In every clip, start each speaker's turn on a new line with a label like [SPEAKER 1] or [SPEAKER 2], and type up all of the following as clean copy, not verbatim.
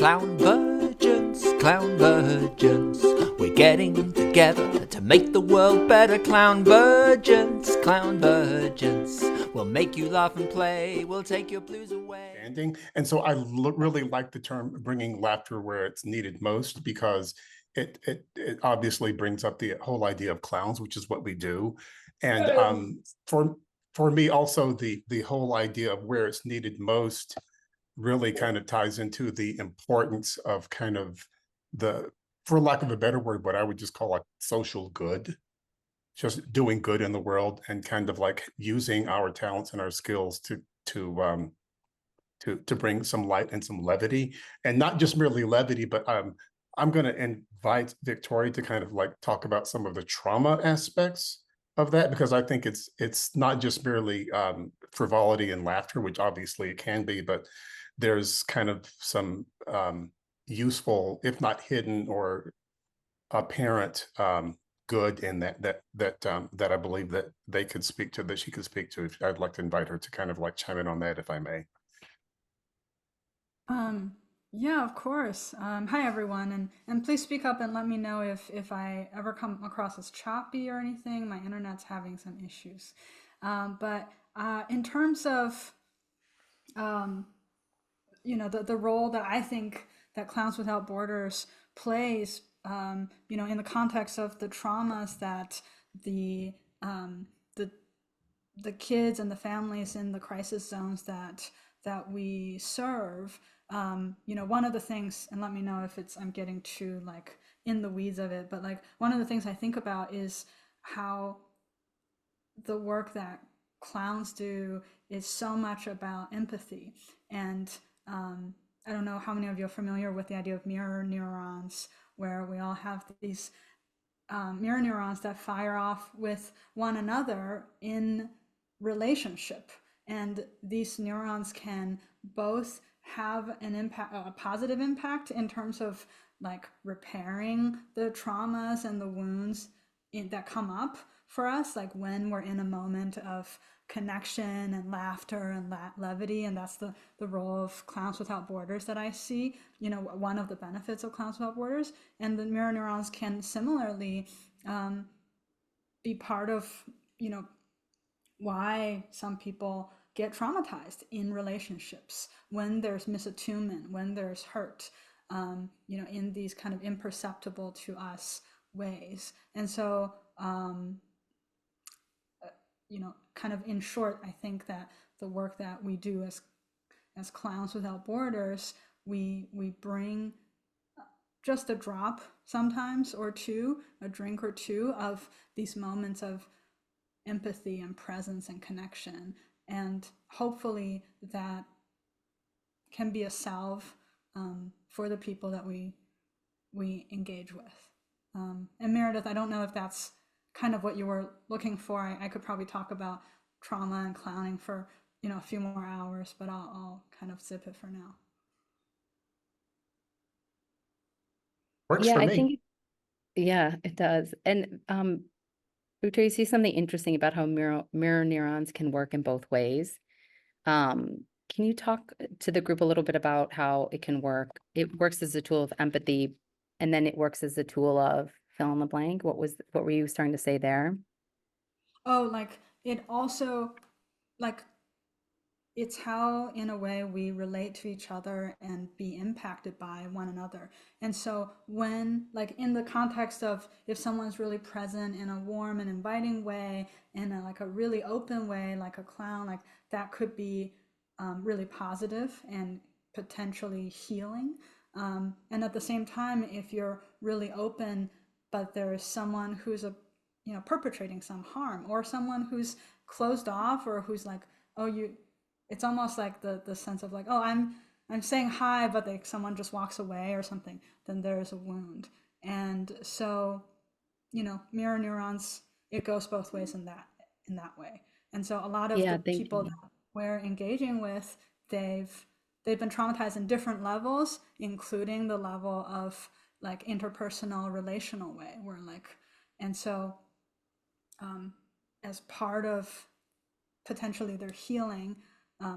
[SPEAKER 1] Clownvergence, clownvergence. We're getting together to make the world better. Clownvergence, clownvergence. We'll make you laugh and play. We'll take your blues away.
[SPEAKER 2] And so I really like the term bringing laughter where it's needed most, because it obviously brings up the whole idea of clowns, which is what we do. And for me also, the whole idea of where it's needed most really kind of ties into the importance of kind of the, for lack of a better word, what I would just call like social good, just doing good in the world and kind of like using our talents and our skills to bring some light and some levity, and not just merely levity, but I'm going to invite Victoria to kind of like talk about some of the trauma aspects of that, because I think it's not just merely frivolity and laughter, which obviously it can be, but there's kind of some useful, if not hidden or apparent, good in that I believe that they could speak to, that she could speak to. I'd like to invite her to kind of like chime in on that, if I may.
[SPEAKER 3] Yeah, of course. Hi everyone, and please speak up and let me know if I ever come across as choppy or anything. My internet's having some issues. But in terms of the role that I think that Clowns Without Borders plays, in the context of the traumas that the the the kids and the families in the crisis zones that we serve. One of the things, and let me know if I'm getting too like in the weeds of it, but like one of the things I think about is how the work that clowns do is so much about empathy. And I don't know how many of you are familiar with the idea of mirror neurons, where we all have these mirror neurons that fire off with one another in relationship. And these neurons can both have an impact, a positive impact in terms of like repairing the traumas and the wounds that come up for us, like when we're in a moment of connection and laughter and levity. And that's the role of Clowns Without Borders that I see, one of the benefits of Clowns Without Borders. And the mirror neurons can similarly be part of, why some people get traumatized in relationships, when there's misattunement, when there's hurt, in these kind of imperceptible to us ways. And so, kind of in short, I think that the work that we do as Clowns Without Borders, we bring just a drop sometimes or two, a drink or two of these moments of empathy and presence and connection. And hopefully that can be a salve for the people that we engage with. And Meredith, I don't know if that's kind of what you were looking for. I could probably talk about trauma and clowning for a few more hours, but I'll kind of zip it for now.
[SPEAKER 2] Works
[SPEAKER 4] Yeah,
[SPEAKER 2] for
[SPEAKER 4] I
[SPEAKER 2] me.
[SPEAKER 4] think, yeah, it does. And Victor, you see something interesting about how mirror neurons can work in both ways. Can you talk to the group a little bit about how it can work? It works as a tool of empathy, and then it works as a tool of fill in the blank. What were you starting to say there?
[SPEAKER 3] Oh, like it also, like it's how in a way we relate to each other and be impacted by one another. And so when, like in the context of, if someone's really present in a warm and inviting way, in like a really open way, like a clown, like that could be really positive and potentially healing. And at the same time, if you're really open but there's someone who's perpetrating some harm, or someone who's closed off, or who's like, oh, you, it's almost like the sense of like, oh, I'm saying hi, but like someone just walks away or something, then there's a wound. And so, mirror neurons, it goes both ways in that way. And so a lot of
[SPEAKER 4] Yeah,
[SPEAKER 3] the
[SPEAKER 4] thank
[SPEAKER 3] people
[SPEAKER 4] you.
[SPEAKER 3] that we're engaging with, they've been traumatized in different levels, including the level of like interpersonal relational way, where like, and so as part of potentially their healing,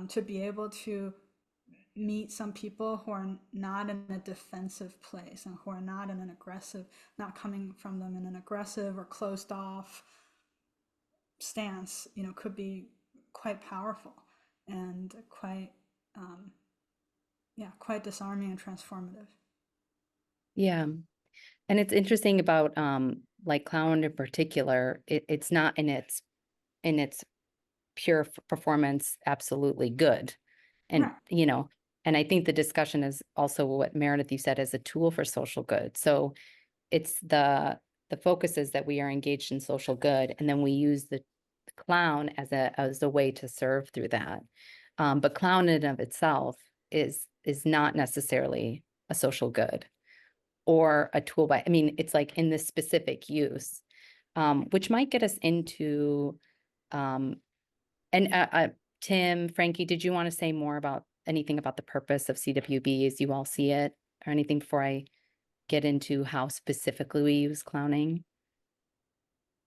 [SPEAKER 3] to be able to meet some people who are not in a defensive place and who are not in an aggressive, not coming from them in an aggressive or closed off stance, could be quite powerful and quite, quite disarming and transformative.
[SPEAKER 4] Yeah. And it's interesting about like clown in particular, it's not in its pure performance absolutely good. And
[SPEAKER 3] Right.
[SPEAKER 4] and I think the discussion is also what Meredith, you said, as a tool for social good. So it's the focus is that we are engaged in social good, and then we use the clown as a way to serve through that. But clown in and of itself is not necessarily a social good or a tool I mean, it's like in this specific use, which might get us into, and Tim, Frankie, did you want to say more about anything about the purpose of CWB as you all see it, or anything before I get into how specifically we use clowning?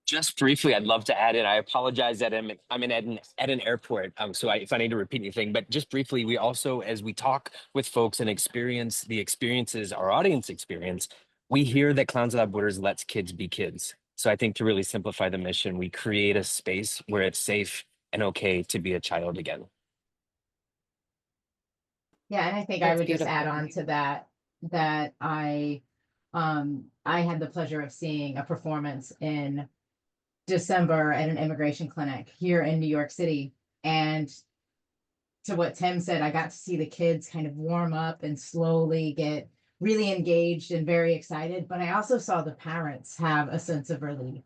[SPEAKER 5] Just briefly, I'd love to add in. I apologize that I'm at an airport, so if I need to repeat anything, but just briefly, we also, as we talk with folks and experience the experiences our audience experience, we hear that Clowns Without Borders lets kids be kids. So I think to really simplify the mission, we create a space where it's safe and okay to be a child again.
[SPEAKER 6] Yeah, and I think I would just add on to that, that I had the pleasure of seeing a performance in December at an immigration clinic here in New York City. And to what Tim said, I got to see the kids kind of warm up and slowly get really engaged and very excited. But I also saw the parents have a sense of relief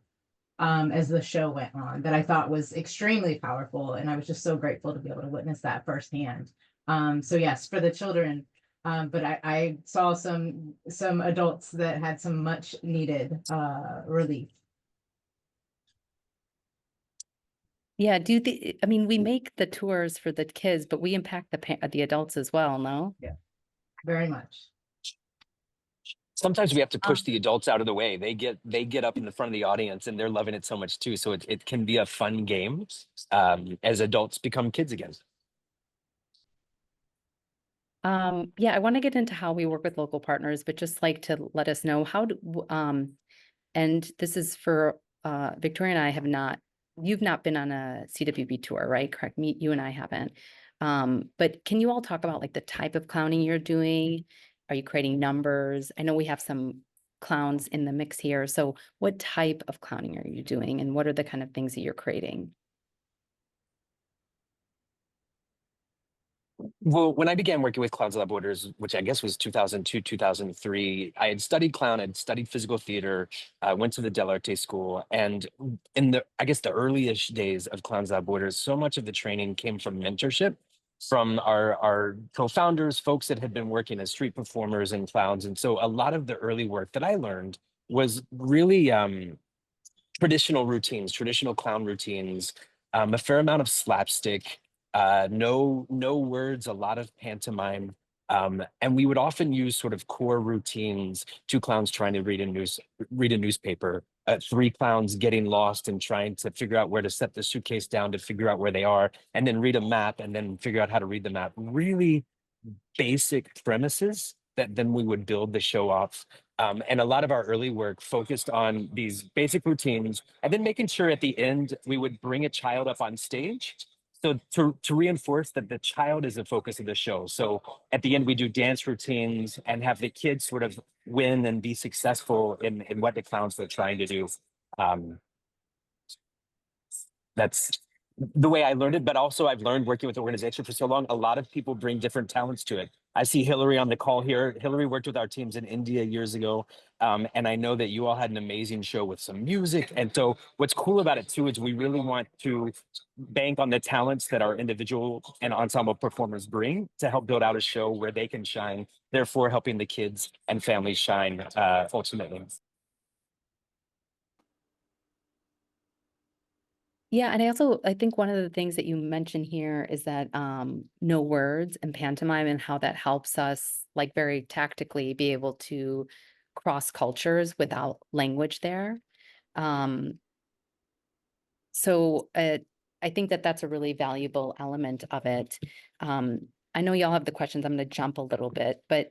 [SPEAKER 6] as the show went on, that I thought was extremely powerful. And I was just so grateful to be able to witness that firsthand. So yes, for the children, but I saw some adults that had some much needed relief.
[SPEAKER 4] Yeah, I mean, we make the tours for the kids, but we impact the adults as well, no?
[SPEAKER 6] Yeah, very much.
[SPEAKER 5] Sometimes we have to push the adults out of the way. They get up in the front of the audience and they're loving it so much too. So it can be a fun game as adults become kids again.
[SPEAKER 4] Yeah, I want to get into how we work with local partners, but just like to let us know how do, and this is for Victoria and I you've not been on a CWB tour, right? Correct me, you and I haven't. But can you all talk about like the type of clowning you're doing? Are you creating numbers? I know we have some clowns in the mix here. So what type of clowning are you doing, and what are the kind of things that you're creating?
[SPEAKER 5] Well, when I began working with Clowns Without Borders, which I guess was 2002, 2003, I had studied clown, I'd studied physical theater, went to the Del Arte School. And in the early-ish days of Clowns Without Borders, so much of the training came from mentorship from our co-founders, folks that had been working as street performers and clowns. And so a lot of the early work that I learned was really traditional routines, traditional clown routines, a fair amount of slapstick, no words, a lot of pantomime. And we would often use sort of core routines, two clowns trying to read a newspaper, three clowns getting lost and trying to figure out where to set the suitcase down to figure out where they are, and then read a map and then figure out how to read the map. Really basic premises that then we would build the show off. And a lot of our early work focused on these basic routines, and then making sure at the end we would bring a child up on stage. So to reinforce that the child is the focus of the show. So at the end, we do dance routines and have the kids sort of win and be successful in what the clowns are trying to do. That's the way I learned it, but also I've learned working with the organization for so long, a lot of people bring different talents to it. I see Hillary on the call here. Hillary worked with our teams in India years ago. And I know that you all had an amazing show with some music. And so what's cool about it too, is we really want to bank on the talents that our individual and ensemble performers bring to help build out a show where they can shine, therefore helping the kids and families shine ultimately.
[SPEAKER 4] Yeah, and I think one of the things that you mentioned here is that no words and pantomime, and how that helps us like very tactically be able to cross cultures without language there. So I think that that's a really valuable element of it. I know y'all have the questions. I'm going to jump a little bit, but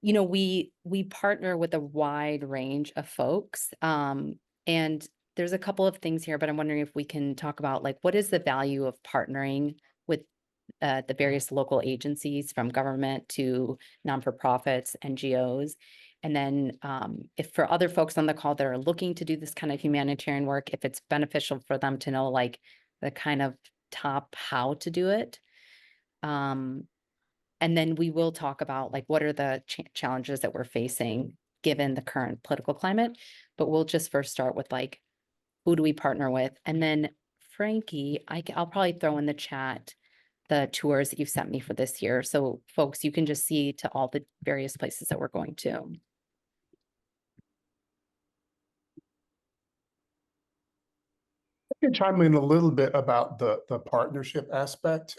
[SPEAKER 4] you know, we partner with a wide range of folks. And there's a couple of things here, but I'm wondering if we can talk about like what is the value of partnering with the various local agencies, from government to non-for-profits, NGOs. And then if for other folks on the call that are looking to do this kind of humanitarian work, if it's beneficial for them to know like the kind of top how to do it. And then we will talk about like what are the challenges that we're facing given the current political climate. But we'll just first start with like, who do we partner with? And then Frankie, I'll probably throw in the chat the tours that you've sent me for this year. So folks, you can just see to all the various places that we're going to.
[SPEAKER 2] I can chime in a little bit about the partnership aspect.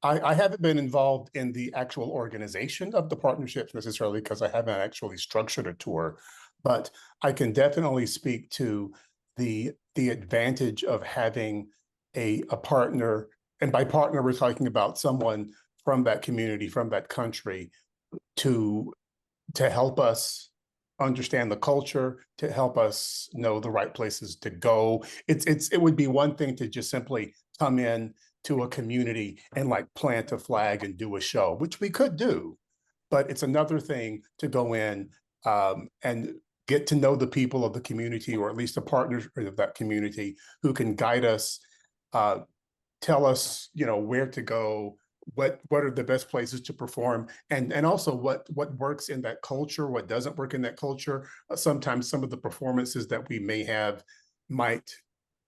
[SPEAKER 2] I haven't been involved in the actual organization of the partnerships necessarily because I haven't actually structured a tour, but I can definitely speak to the advantage of having a partner. And by partner, we're talking about someone from that community, from that country, to help us understand the culture, to help us know the right places to go. It would be one thing to just simply come in to a community and like plant a flag and do a show, which we could do, but it's another thing to go in and get to know the people of the community, or at least the partners of that community who can guide us, tell us, you know, where to go, what are the best places to perform, and also what works in that culture, what doesn't work in that culture. Sometimes some of the performances that we may have might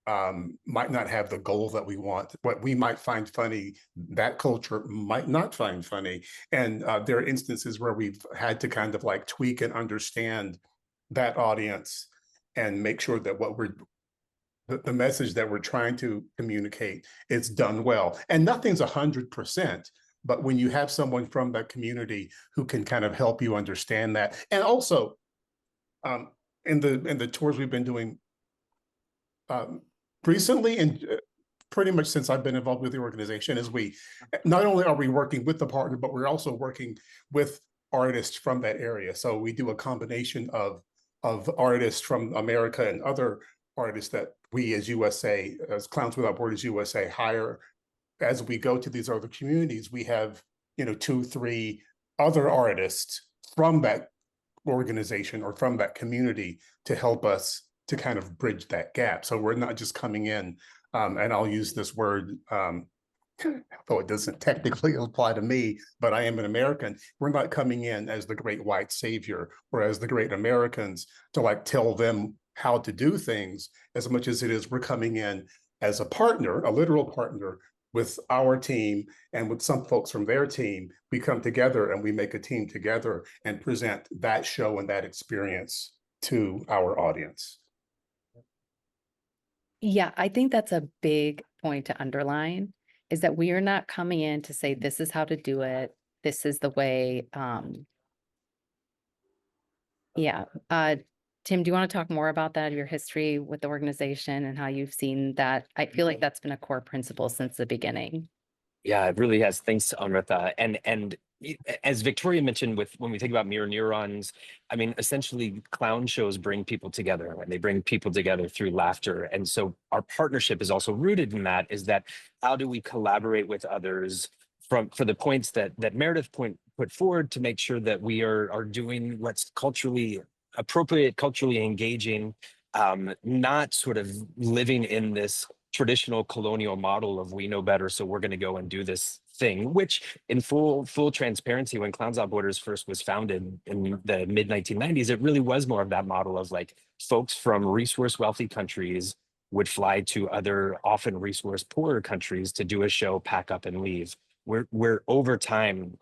[SPEAKER 2] not have the goal that we want. What we might find funny, that culture might not find funny. And there are instances where we've had to kind of like tweak and understand that audience and make sure that the message that we're trying to communicate is done well. And nothing's 100%, but when you have someone from that community who can kind of help you understand that. And also in the tours we've been doing recently, and pretty much since I've been involved with the organization, is we not only are we working with the partner, but we're also working with artists from that area. So we do a combination of artists from America and other artists that we as USA, as Clowns Without Borders USA, hire as we go to these other communities. We have, you know, 2-3 other artists from that organization or from that community to help us to kind of bridge that gap. So we're not just coming in, and I'll use this word, though it doesn't technically apply to me, but I am an American. We're not coming in as the great white savior or as the great Americans to like tell them how to do things, as much as it is we're coming in as a partner, a literal partner with our team and with some folks from their team. We come together and we make a team together and present that show and that experience to our audience.
[SPEAKER 4] Yeah, I think that's a big point to underline, is that we are not coming in to say, this is how to do it. This is the way. Tim, do you want to talk more about that, your history with the organization and how you've seen that? I feel like that's been a core principle since the beginning.
[SPEAKER 5] Yeah, it really has. Thanks, Amrita. And as Victoria mentioned, when we think about mirror neurons, I mean, essentially clown shows bring people together, and they bring people together through laughter. And so our partnership is also rooted in that, is that how do we collaborate with others for the points that Meredith put forward, to make sure that we are doing what's culturally appropriate, culturally engaging, not sort of living in this traditional colonial model of we know better, so we're going to go and do this thing, which in full transparency, when Clowns Without Borders first was founded in the mid 1990s, it really was more of that model of like folks from resource wealthy countries would fly to other often resource poorer countries to do a show, pack up and leave. We're over time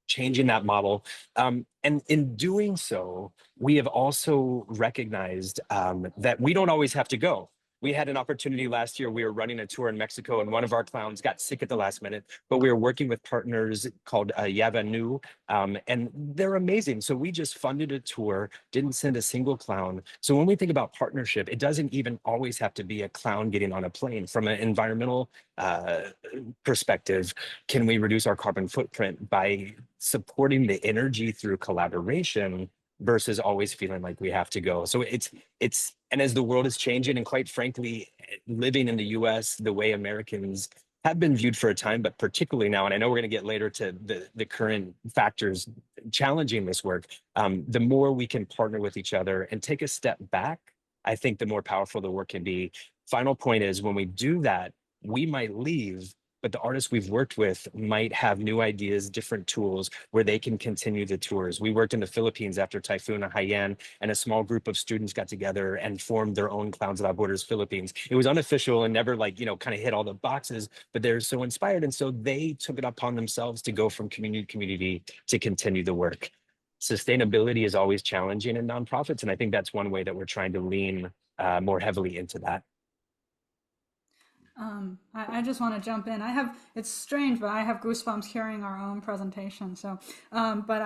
[SPEAKER 5] changing that model. And in doing so, we have also recognized that we don't always have to go. We had an opportunity last year. We were running a tour in Mexico, and one of our clowns got sick at the last minute, but we were working with partners called Yavanu, and they're amazing. So we just funded a tour, didn't send a single clown. So when we think about partnership, it doesn't even always have to be a clown getting on a plane. From an environmental perspective, can we reduce our carbon footprint by supporting the energy through collaboration versus always feeling like we have to go? So and as the world is changing, and quite frankly, living in the US, the way Americans have been viewed for a time, but particularly now, and I know we're going to get later to the current factors challenging this work, the more we can partner with each other and take a step back, I think the more powerful the work can be. Final point is, when we do that, we might leave, but the artists we've worked with might have new ideas, different tools where they can continue the tours. We worked in the Philippines after Typhoon Haiyan, and a small group of students got together and formed their own Clowns Without Borders Philippines. It was unofficial and never kind of hit all the boxes, but they're so inspired. And so they took it upon themselves to go from community to community to continue the work. Sustainability is always challenging in nonprofits, and I think that's one way that we're trying to lean more heavily into that.
[SPEAKER 3] I just want to jump in. It's strange, but I have goosebumps hearing our own presentation. So, but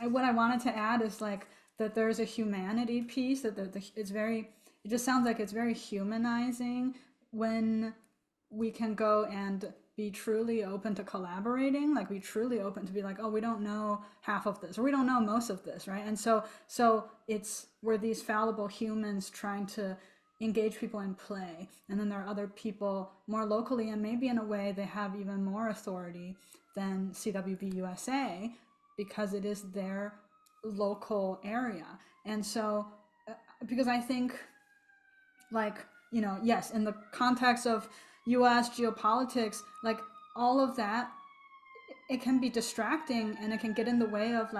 [SPEAKER 3] what I wanted to add is that there's a humanity piece it just sounds like it's very humanizing when we can go and be truly open to collaborating, be truly open to be oh, we don't know half of this, or we don't know most of this, right? And so we're these fallible humans trying to engage people in play, and then there are other people more locally, and maybe in a way they have even more authority than CWB USA because it is their local area. And so because I think yes, in the context of US geopolitics, all of that, it can be distracting and it can get in the way of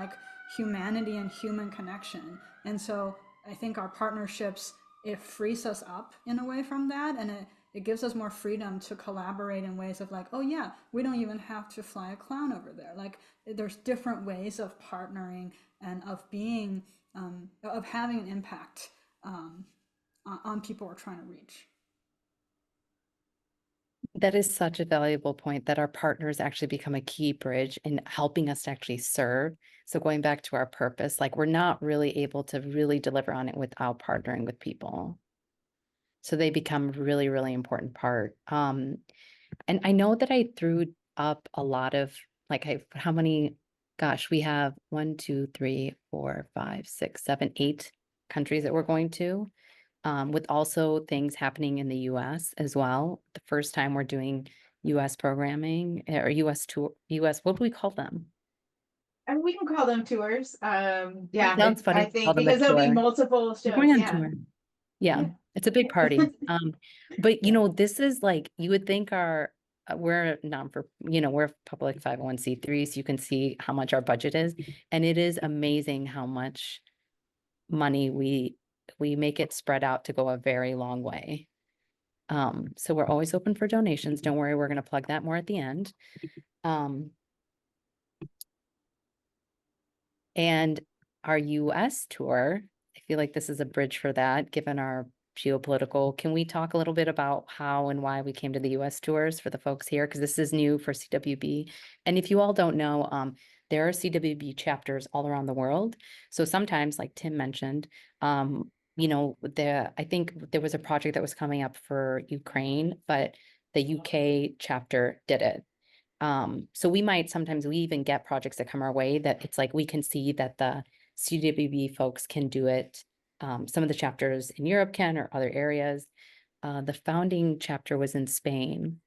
[SPEAKER 3] humanity and human connection. And so I think our partnerships, it frees us up in a way from that, and it gives us more freedom to collaborate in ways of oh yeah, we don't even have to fly a clown over there. There's different ways of partnering and of being of having an impact on people we're trying to reach.
[SPEAKER 4] That is such a valuable point, that our partners actually become a key bridge in helping us to actually serve. So going back to our purpose, we're not really able to really deliver on it without partnering with people. So they become really, really important part. And I know that I threw up a lot of how many, gosh, we have 1, 2, 3, 4, 5, 6, 7, 8 countries that we're going to. With also things happening in the US as well. The first time we're doing US programming or US tour, what do we call them?
[SPEAKER 6] And we can call them tours. Yeah,
[SPEAKER 4] sounds funny
[SPEAKER 6] I
[SPEAKER 4] to call
[SPEAKER 6] think
[SPEAKER 4] them a
[SPEAKER 6] because there'll be
[SPEAKER 4] tour.
[SPEAKER 6] multiple shows.
[SPEAKER 4] We're going on
[SPEAKER 6] Yeah.
[SPEAKER 4] tour. Yeah, it's a big party. But this is you would think we're we're public 501c3, so you can see how much our budget is, and it is amazing how much money we make it spread out to go a very long way. So we're always open for donations. Don't worry, we're going to plug that more at the end. And our US tour, I feel like this is a bridge for that, given our geopolitical. Can we talk a little bit about how and why we came to the US tours for the folks here? Because this is new for CWB. And if you all don't know, there are CWB chapters all around the world. So sometimes, like Tim mentioned, I think there was a project that was coming up for Ukraine, but the UK chapter did it. So we even get projects that come our way that it's we can see that the CWB folks can do it. Some of the chapters in Europe can, or other areas. The founding chapter was in Spain,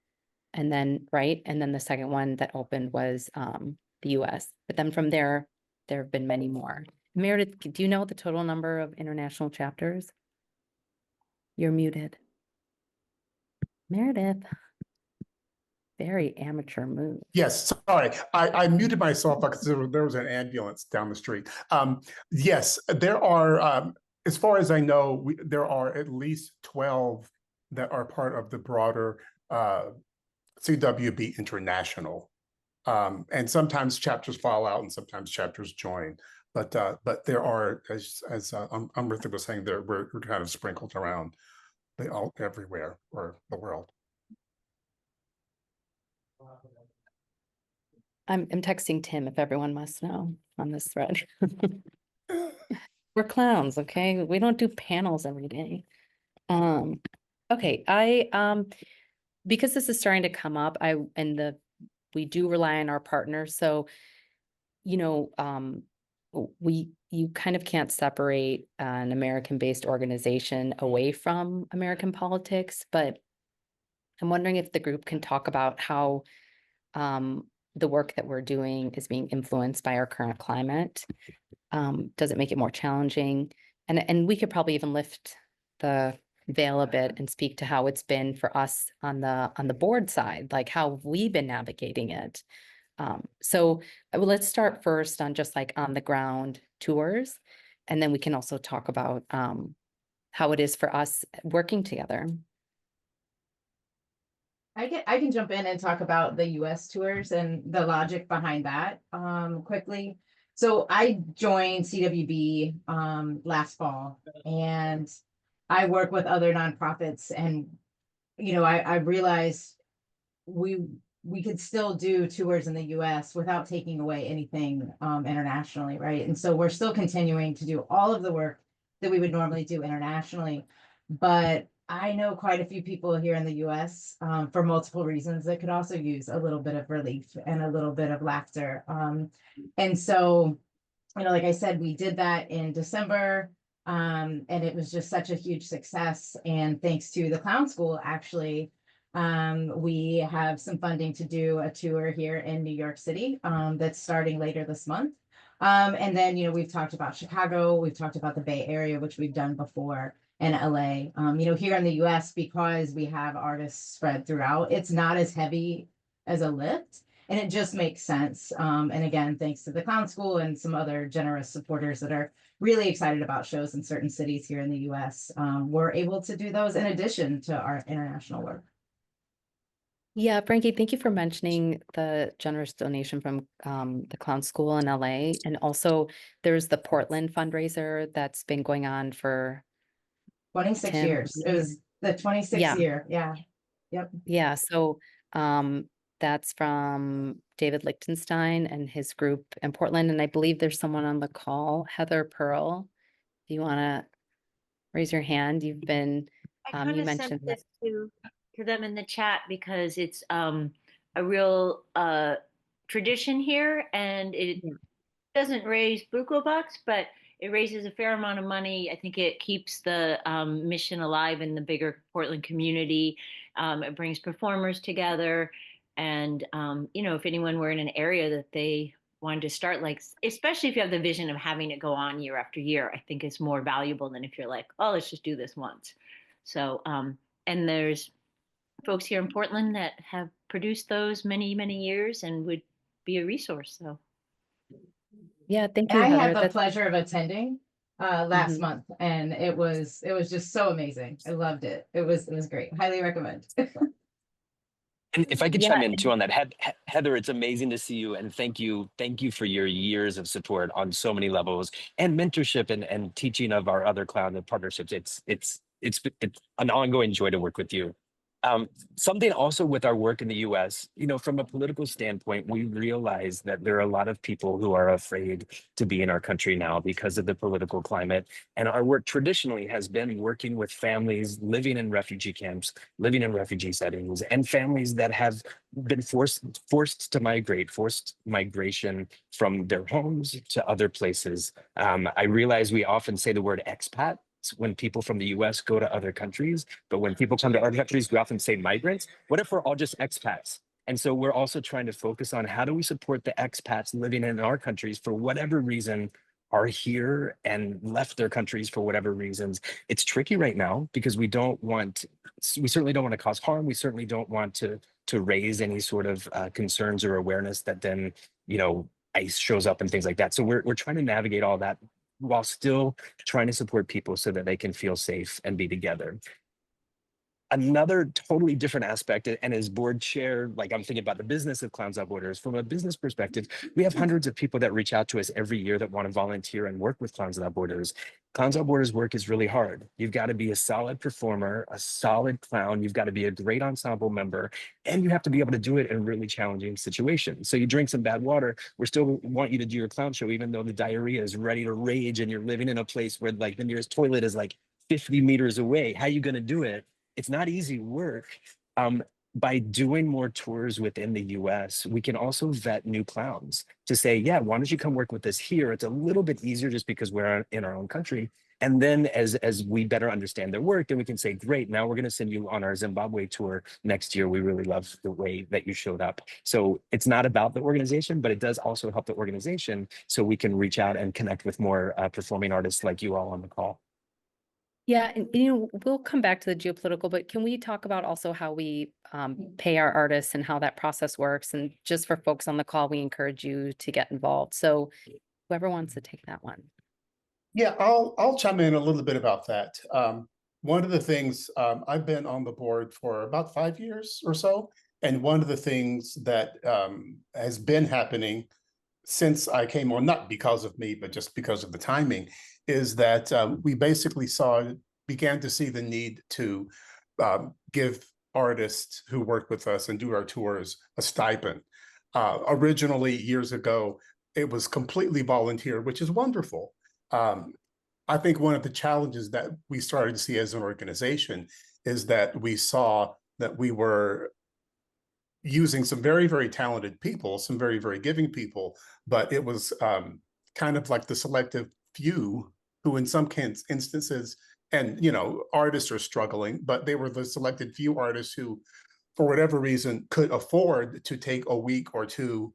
[SPEAKER 4] and then the second one that opened was the US. But then from there have been many more. Meredith, do you know the total number of international chapters? You're muted. Meredith. Very amateur move.
[SPEAKER 2] Yes, sorry. I muted myself because there was an ambulance down the street. Yes, there are, as far as I know, there are at least 12 that are part of the broader CWB International. And sometimes chapters fall out and sometimes chapters join. But there are, as Amrita was saying, we're kind of sprinkled around all everywhere or the world.
[SPEAKER 4] I'm texting Tim if everyone must know on this thread. We're clowns, okay? We don't do panels every day. Okay, because this is starting to come up, we do rely on our partners. So, you know, you kind of can't separate an American-based organization away from American politics, but I'm wondering if the group can talk about how the work that we're doing is being influenced by our current climate. Does it make it more challenging? And we could probably even lift the veil a bit and speak to how it's been for us on the board side, like how we've been navigating it. So let's start first on just like on the ground tours, and then we can also talk about how it is for us working together.
[SPEAKER 6] I can jump in and talk about the US tours and the logic behind that quickly. So I joined CWB last fall, and I work with other nonprofits, and you know, I realized we could still do tours in the US without taking away anything internationally, right? And so we're still continuing to do all of the work that we would normally do internationally, but I know quite a few people here in the US for multiple reasons that could also use a little bit of relief and a little bit of laughter. And so, you know, like I said, we did that in December, and it was just such a huge success. And thanks to the Clown School, actually, we have some funding to do a tour here in New York City that's starting later this month. And then, you know, we've talked about Chicago, we've talked about the Bay Area, which we've done before, and LA. You know, here in the US, because we have artists spread throughout, it's not as heavy as a lift, and it just makes sense. And again, thanks to the Clown School and some other generous supporters that are really excited about shows in certain cities here in the US, we're able to do those in addition to our international work.
[SPEAKER 4] Yeah, Frankie, thank you for mentioning the generous donation from the Clown School in LA. And also there's the Portland fundraiser that's been going on for
[SPEAKER 6] 26
[SPEAKER 4] Tim.
[SPEAKER 6] years. It was the 26th
[SPEAKER 4] Yeah.
[SPEAKER 6] year. Yeah. Yep.
[SPEAKER 4] Yeah, so that's from David Lichtenstein and his group in Portland. And I believe there's someone on the call, Heather Pearl. If you want to raise your hand, you've been,
[SPEAKER 7] I kind
[SPEAKER 4] you
[SPEAKER 7] of
[SPEAKER 4] mentioned
[SPEAKER 7] sent this to them in the chat because it's a real tradition here, and it doesn't raise buku bucks, but it raises a fair amount of money. I think it keeps the mission alive in the bigger Portland community. It brings performers together, and you know, if anyone were in an area that they wanted to start, like, especially if you have the vision of having it go on year after year, I think it's more valuable than if you're like, oh, let's just do this once. So, and there's folks here in Portland that have produced those many, many years and would be a resource. So,
[SPEAKER 4] yeah, thank you,
[SPEAKER 6] I
[SPEAKER 4] Heather.
[SPEAKER 6] had the pleasure of attending last month, and it was just so amazing. I loved it. It was great. Highly recommend.
[SPEAKER 5] And if I could chime in too on that, Heather, it's amazing to see you, and thank you for your years of support on so many levels and mentorship and teaching of our other clown and partnerships. It's an ongoing joy to work with you. Something also with our work in the US, you know, from a political standpoint, we realize that there are a lot of people who are afraid to be in our country now because of the political climate. And our work traditionally has been working with families living in refugee camps, living in refugee settings, and families that have been forced to migrate, forced migration from their homes to other places. I realize we often say the word expat when people from the US go to other countries, but when people come to other countries, we often say migrants. What if we're all just expats? And so we're also trying to focus on how do we support the expats living in our countries for whatever reason are here and left their countries for whatever reasons. It's tricky right now because we certainly don't want to cause harm. We certainly don't want to raise any sort of concerns or awareness that then, you know, ICE shows up and things like that. So we're trying to navigate all that while still trying to support people so that they can feel safe and be together. another totally different aspect, and as board chair, like I'm thinking about the business of Clowns Without Borders. From a business perspective, we have hundreds of people that reach out to us every year that want to volunteer and work with Clowns Without Borders. Clowns Without Borders work is really hard. You've got to be a solid performer, a solid clown. You've got to be a great ensemble member, and you have to be able to do it in really challenging situations. So you drink some bad water, we still want you to do your clown show, even though the diarrhea is ready to rage and you're living in a place where like the nearest toilet is like 50 meters away. How are you going to do it? It's not easy work. By doing more tours within the US, we can also vet new clowns to say, yeah, why don't you come work with us here? It's a little bit easier just because we're in our own country. And then as we better understand their work, then we can say, great, now we're going to send you on our Zimbabwe tour next year. We really love the way that you showed up. So it's not about the organization, but it does also help the organization so we can reach out and connect with more performing artists like you all on the call.
[SPEAKER 4] Yeah, and we'll come back to the geopolitical, but can we talk about also how we pay our artists and how that process works? And just for folks on the call, we encourage you to get involved. So whoever wants to take that one.
[SPEAKER 2] Yeah, I'll chime in a little bit about that. One of the things, I've been on the board for about 5 years or so, and one of the things that has been happening since I came on, not because of me, but just because of the timing, is that we basically began to see the need to give artists who work with us and do our tours a stipend. Originally, years ago, it was completely volunteer, which is wonderful. I think one of the challenges that we started to see as an organization is that we saw that we were using some very, very talented people, some very, very giving people, but it was kind of like the selective few who in some instances, and artists are struggling, but they were the selected few artists who, for whatever reason, could afford to take a week or two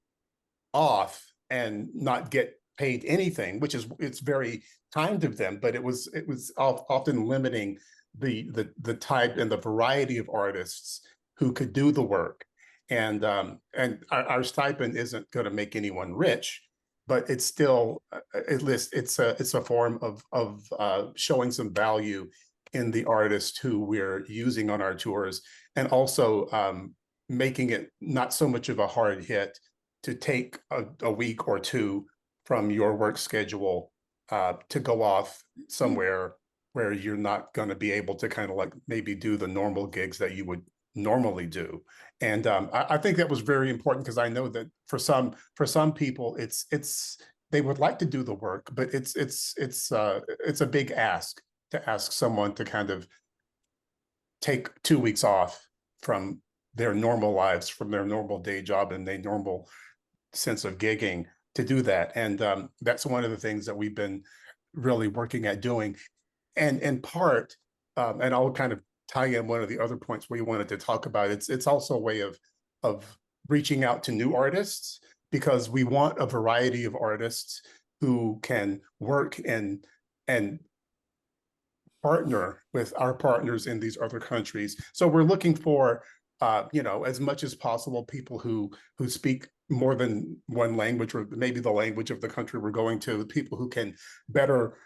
[SPEAKER 2] off and not get paid anything, it's very kind of them, but it was often limiting the type and the variety of artists who could do the work. And our stipend isn't going to make anyone rich, but it's still at least it's a form of showing some value in the artists who we're using on our tours, and also making it not so much of a hard hit to take a week or two from your work schedule to go off somewhere where you're not going to be able to kind of like maybe do the normal gigs that you would normally do. And I think that was very important, because I know that for some people it's they would like to do the work, but it's a big ask to ask someone to kind of take 2 weeks off from their normal lives, from their normal day job and their normal sense of gigging to do that. And that's one of the things that we've been really working at doing. And in part, and I'll kind of tie in one of the other points we wanted to talk about, it's also a way of reaching out to new artists, because we want a variety of artists who can work and partner with our partners in these other countries. So we're looking for as much as possible, people who speak more than one language, or maybe the language of the country we're going to, people who can better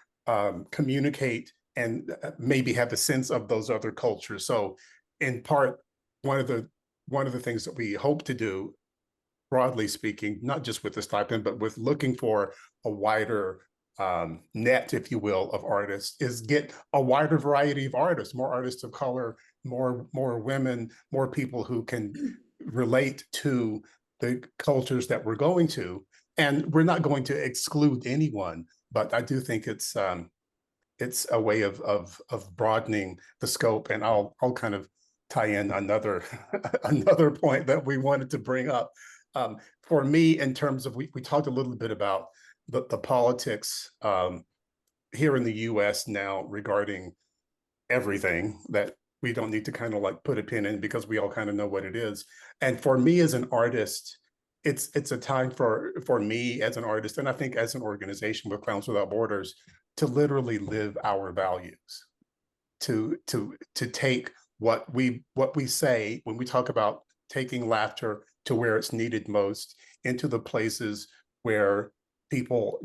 [SPEAKER 2] communicate and maybe have a sense of those other cultures. So in part, one of the things that we hope to do, broadly speaking, not just with the stipend, but with looking for a wider net, if you will, of artists, is get a wider variety of artists, more artists of color, more women, more people who can relate to the cultures that we're going to. And we're not going to exclude anyone, but I do think it's a way of broadening the scope. And I'll kind of tie in another another point that we wanted to bring up. For me, in terms of, we talked a little bit about the politics here in the US now regarding everything that we don't need to kind of like put a pin in, because we all kind of know what it is. And for me as an artist, it's a time for me as an artist, and I think as an organization with Clowns Without Borders, to literally live our values, to take what we say when we talk about taking laughter to where it's needed most, into the places where people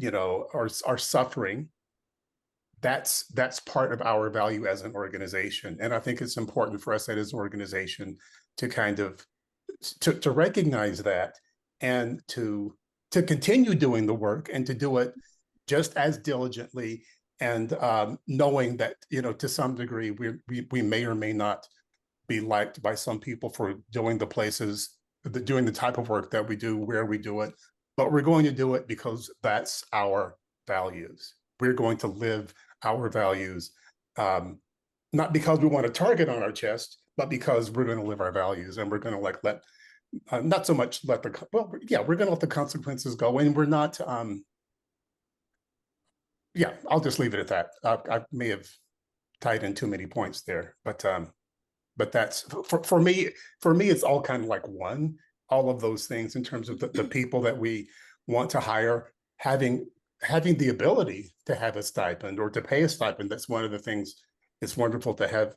[SPEAKER 2] are suffering, that's part of our value as an organization. And I think it's important for us as an organization to kind of to recognize that and to continue doing the work and to do it just as diligently, and knowing that, you know, to some degree we may or may not be liked by some people for doing doing the type of work that we do, where we do it, but we're going to do it because that's our values. We're going to live our values, not because we want a target on our chest, but because we're going to live our values, and we're going to like let not so much let the we're going to let the consequences go, and we're not. I'll just leave it at that. I may have tied in too many points there, but that's for me. For me, it's all kind of like one. All of those things in terms of the people that we want to hire, having the ability to have a stipend or to pay a stipend. That's one of the things. It's wonderful to have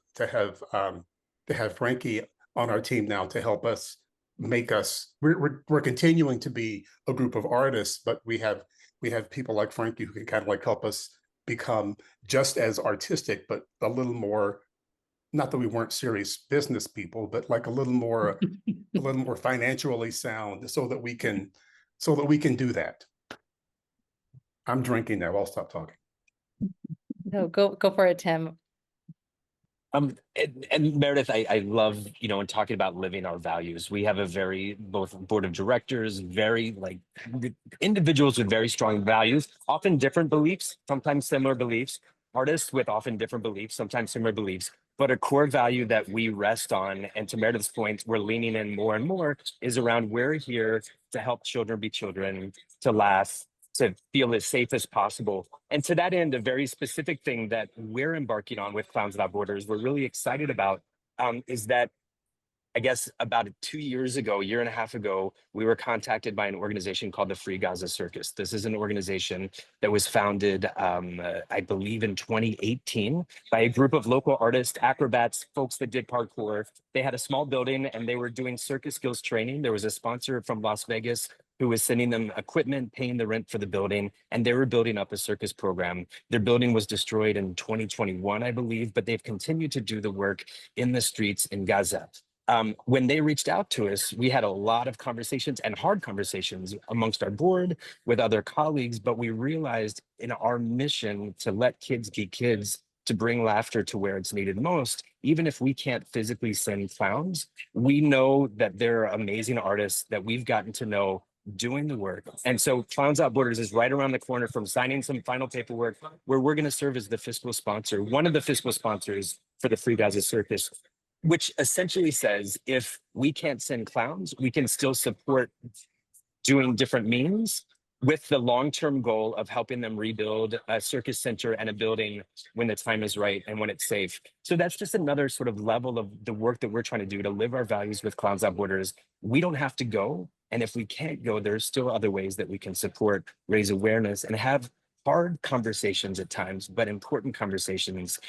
[SPEAKER 2] Frankie on our team now to help us make us. We're continuing to be a group of artists, but we have people like Frankie who can kind of like help us become just as artistic, but a little more. Not that we weren't serious business people, but like a little more financially sound, so that we can do that. I'm drinking now. I'll stop talking.
[SPEAKER 4] No, go for it, Tim.
[SPEAKER 5] And Meredith, I love, you know, in talking about living our values, we have a very, both board of directors, very like individuals with very strong values, often different beliefs, sometimes similar beliefs, artists with often different beliefs, sometimes similar beliefs, but a core value that we rest on. And to Meredith's point, we're leaning in more and more is around, we're here to help children be children, to laugh, to feel as safe as possible. And to that end, a very specific thing that we're embarking on with Clowns Without Borders, we're really excited about, is that I guess about 2 years ago, a year and a half ago, we were contacted by an organization called the Free Gaza Circus. This is an organization that was founded, I believe, in 2018 by a group of local artists, acrobats, folks that did parkour. They had a small building and they were doing circus skills training. There was a sponsor from Las Vegas who was sending them equipment, paying the rent for the building, and they were building up a circus program. Their building was destroyed in 2021, I believe, but they've continued to do the work in the streets in Gaza. When they reached out to us, we had a lot of conversations and hard conversations amongst our board with other colleagues, but we realized in our mission to let kids be kids, to bring laughter to where it's needed most, even if we can't physically send clowns, we know that there are amazing artists that we've gotten to know doing the work. And so Clowns Without Borders is right around the corner from signing some final paperwork where we're going to serve as the fiscal sponsor, one of the fiscal sponsors for the Free Gaza Circus, which essentially says if we can't send clowns, we can still support doing different means with the long-term goal of helping them rebuild a circus center and a building when the time is right and when it's safe. So that's just another sort of level of the work that we're trying to do to live our values with Clowns Without Borders. We don't have to go. And if we can't go, there's still other ways that we can support, raise awareness, and have hard conversations at times, but important conversations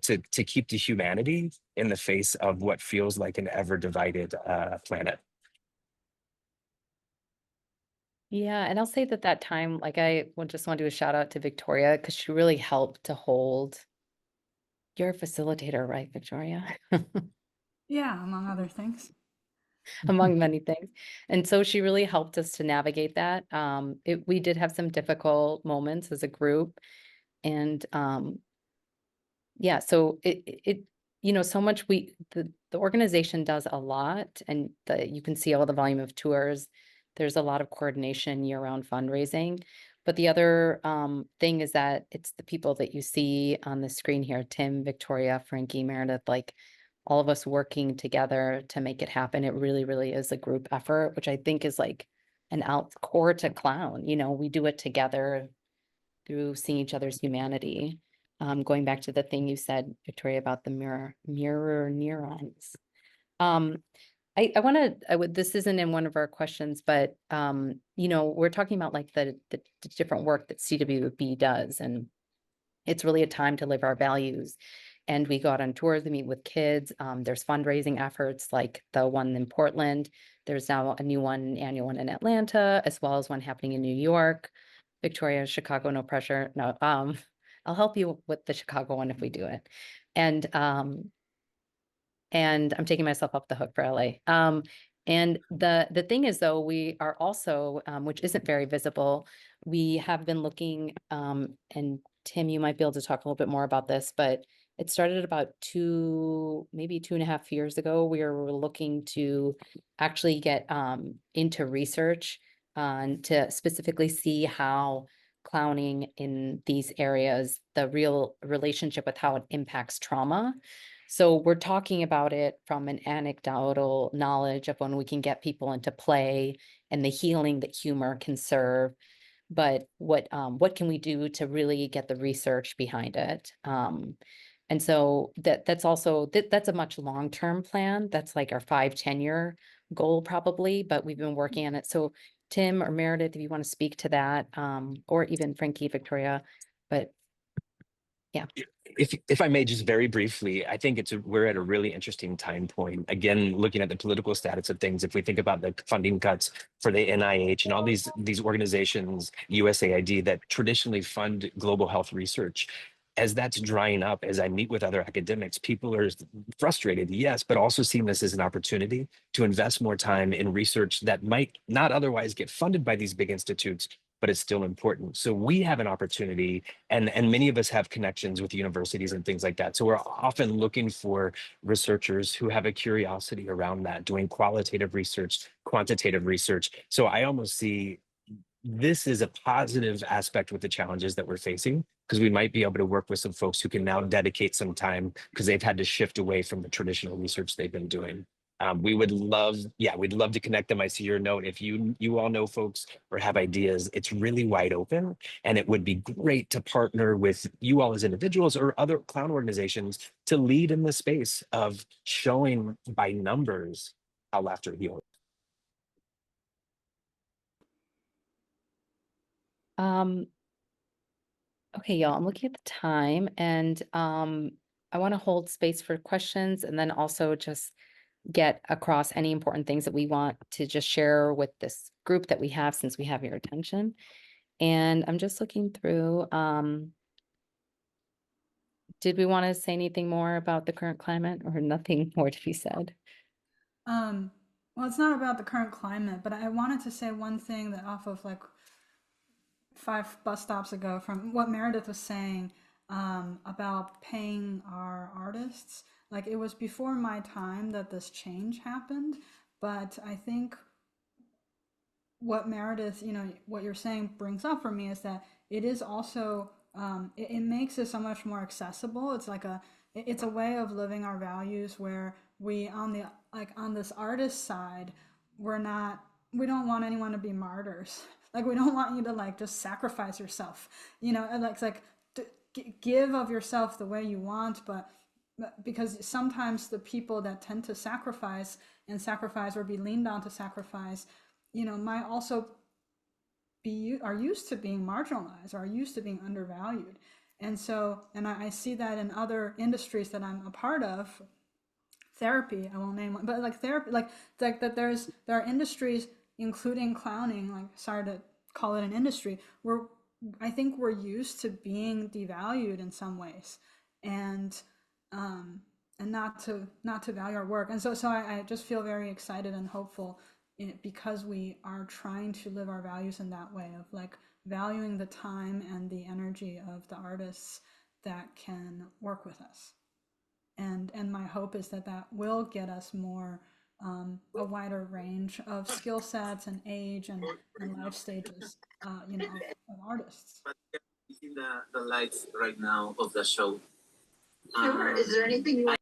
[SPEAKER 5] to keep the humanity in the face of what feels like an ever divided planet.
[SPEAKER 4] Yeah, and I'll say that time, like I just want to do a shout out to Victoria because she really helped to hold. You're a facilitator, right, Victoria?
[SPEAKER 3] Yeah, among other things.
[SPEAKER 4] Among many things. And so she really helped us to navigate that. We did have some difficult moments as a group. And yeah, so it you know, so much the organization does a lot, and you can see all the volume of tours. There's a lot of coordination year-round fundraising. But the other thing is that it's the people that you see on the screen here, Tim, Victoria, Frankie, Meredith, like all of us working together to make it happen. It really, really is a group effort, which I think is like an core to Clown. You know, we do it together through seeing each other's humanity. Going back to the thing you said, Victoria, about the mirror neurons. I want to, this isn't in one of our questions, but, you know, we're talking about like the different work that CWB does, and it's really a time to live our values. And we go out on tours, we meet with kids. There's fundraising efforts like the one in Portland. There's now a new one, annual one in Atlanta, as well as one happening in New York, Victoria, Chicago, no pressure. No, I'll help you with the Chicago one if we do it. And I'm taking myself off the hook for LA. And the thing is, though, we are also, which isn't very visible, we have been looking, and Tim, you might be able to talk a little bit more about this, but it started about maybe 2.5 years ago. We were looking to actually get into research to specifically see how clowning in these areas, the real relationship with how it impacts trauma. So we're talking about it from an anecdotal knowledge of when we can get people into play and the healing that humor can serve. But what can we do to really get the research behind it? And so that's also that's a much long-term plan. That's like our 5-10 year goal probably, but we've been working on it. So Tim or Meredith, if you want to speak to that, or even Frankie, Victoria, but yeah.
[SPEAKER 5] If I may, just very briefly, I think we're at a really interesting time point. Again, looking at the political status of things, if we think about the funding cuts for the NIH and all these organizations, USAID, that traditionally fund global health research, as that's drying up, as I meet with other academics, people are frustrated, yes, but also seeing this as an opportunity to invest more time in research that might not otherwise get funded by these big institutes, but it's still important. So we have an opportunity, and many of us have connections with universities and things like that. So we're often looking for researchers who have a curiosity around that, doing qualitative research, quantitative research. So I almost see this is a positive aspect with the challenges that we're facing, because we might be able to work with some folks who can now dedicate some time because they've had to shift away from the traditional research they've been doing. We would love, we'd love to connect them. I see your note. If you all know folks or have ideas, it's really wide open, and it would be great to partner with you all as individuals or other clown organizations to lead in the space of showing by numbers how laughter heals.
[SPEAKER 4] Okay, y'all, I'm looking at the time, and I want to hold space for questions and then also just get across any important things that we want to just share with this group that we have, since we have your attention. And I'm just looking through, did we want to say anything more about the current climate, or nothing more to be said?
[SPEAKER 3] Well, it's not about the current climate, but I wanted to say one thing that off of like 5 bus stops ago from what Meredith was saying about paying our artists. Like, it was before my time that this change happened, but I think what Meredith, what you're saying brings up for me is that it is also, it makes it so much more accessible. It's a way of living our values where we, on this artist side, we don't want anyone to be martyrs. Like, we don't want you to like just sacrifice yourself, and it's like give of yourself the way you want, but because sometimes the people that tend to sacrifice or be leaned on to sacrifice, might also are used to being marginalized, or are used to being undervalued. And so, and I see that in other industries that I'm a part of, therapy, I won't name one, but like therapy, like that there are industries, including clowning, like, sorry to call it an industry, where I think we're used to being devalued in some ways, and not to value our work. And so I just feel very excited and hopeful because we are trying to live our values in that way of like valuing the time and the energy of the artists that can work with us. And my hope is that will get us more, a wider range of skill sets and age and life stages, of artists.
[SPEAKER 8] You see the lights right now of the show. Sure. Is there anything you want?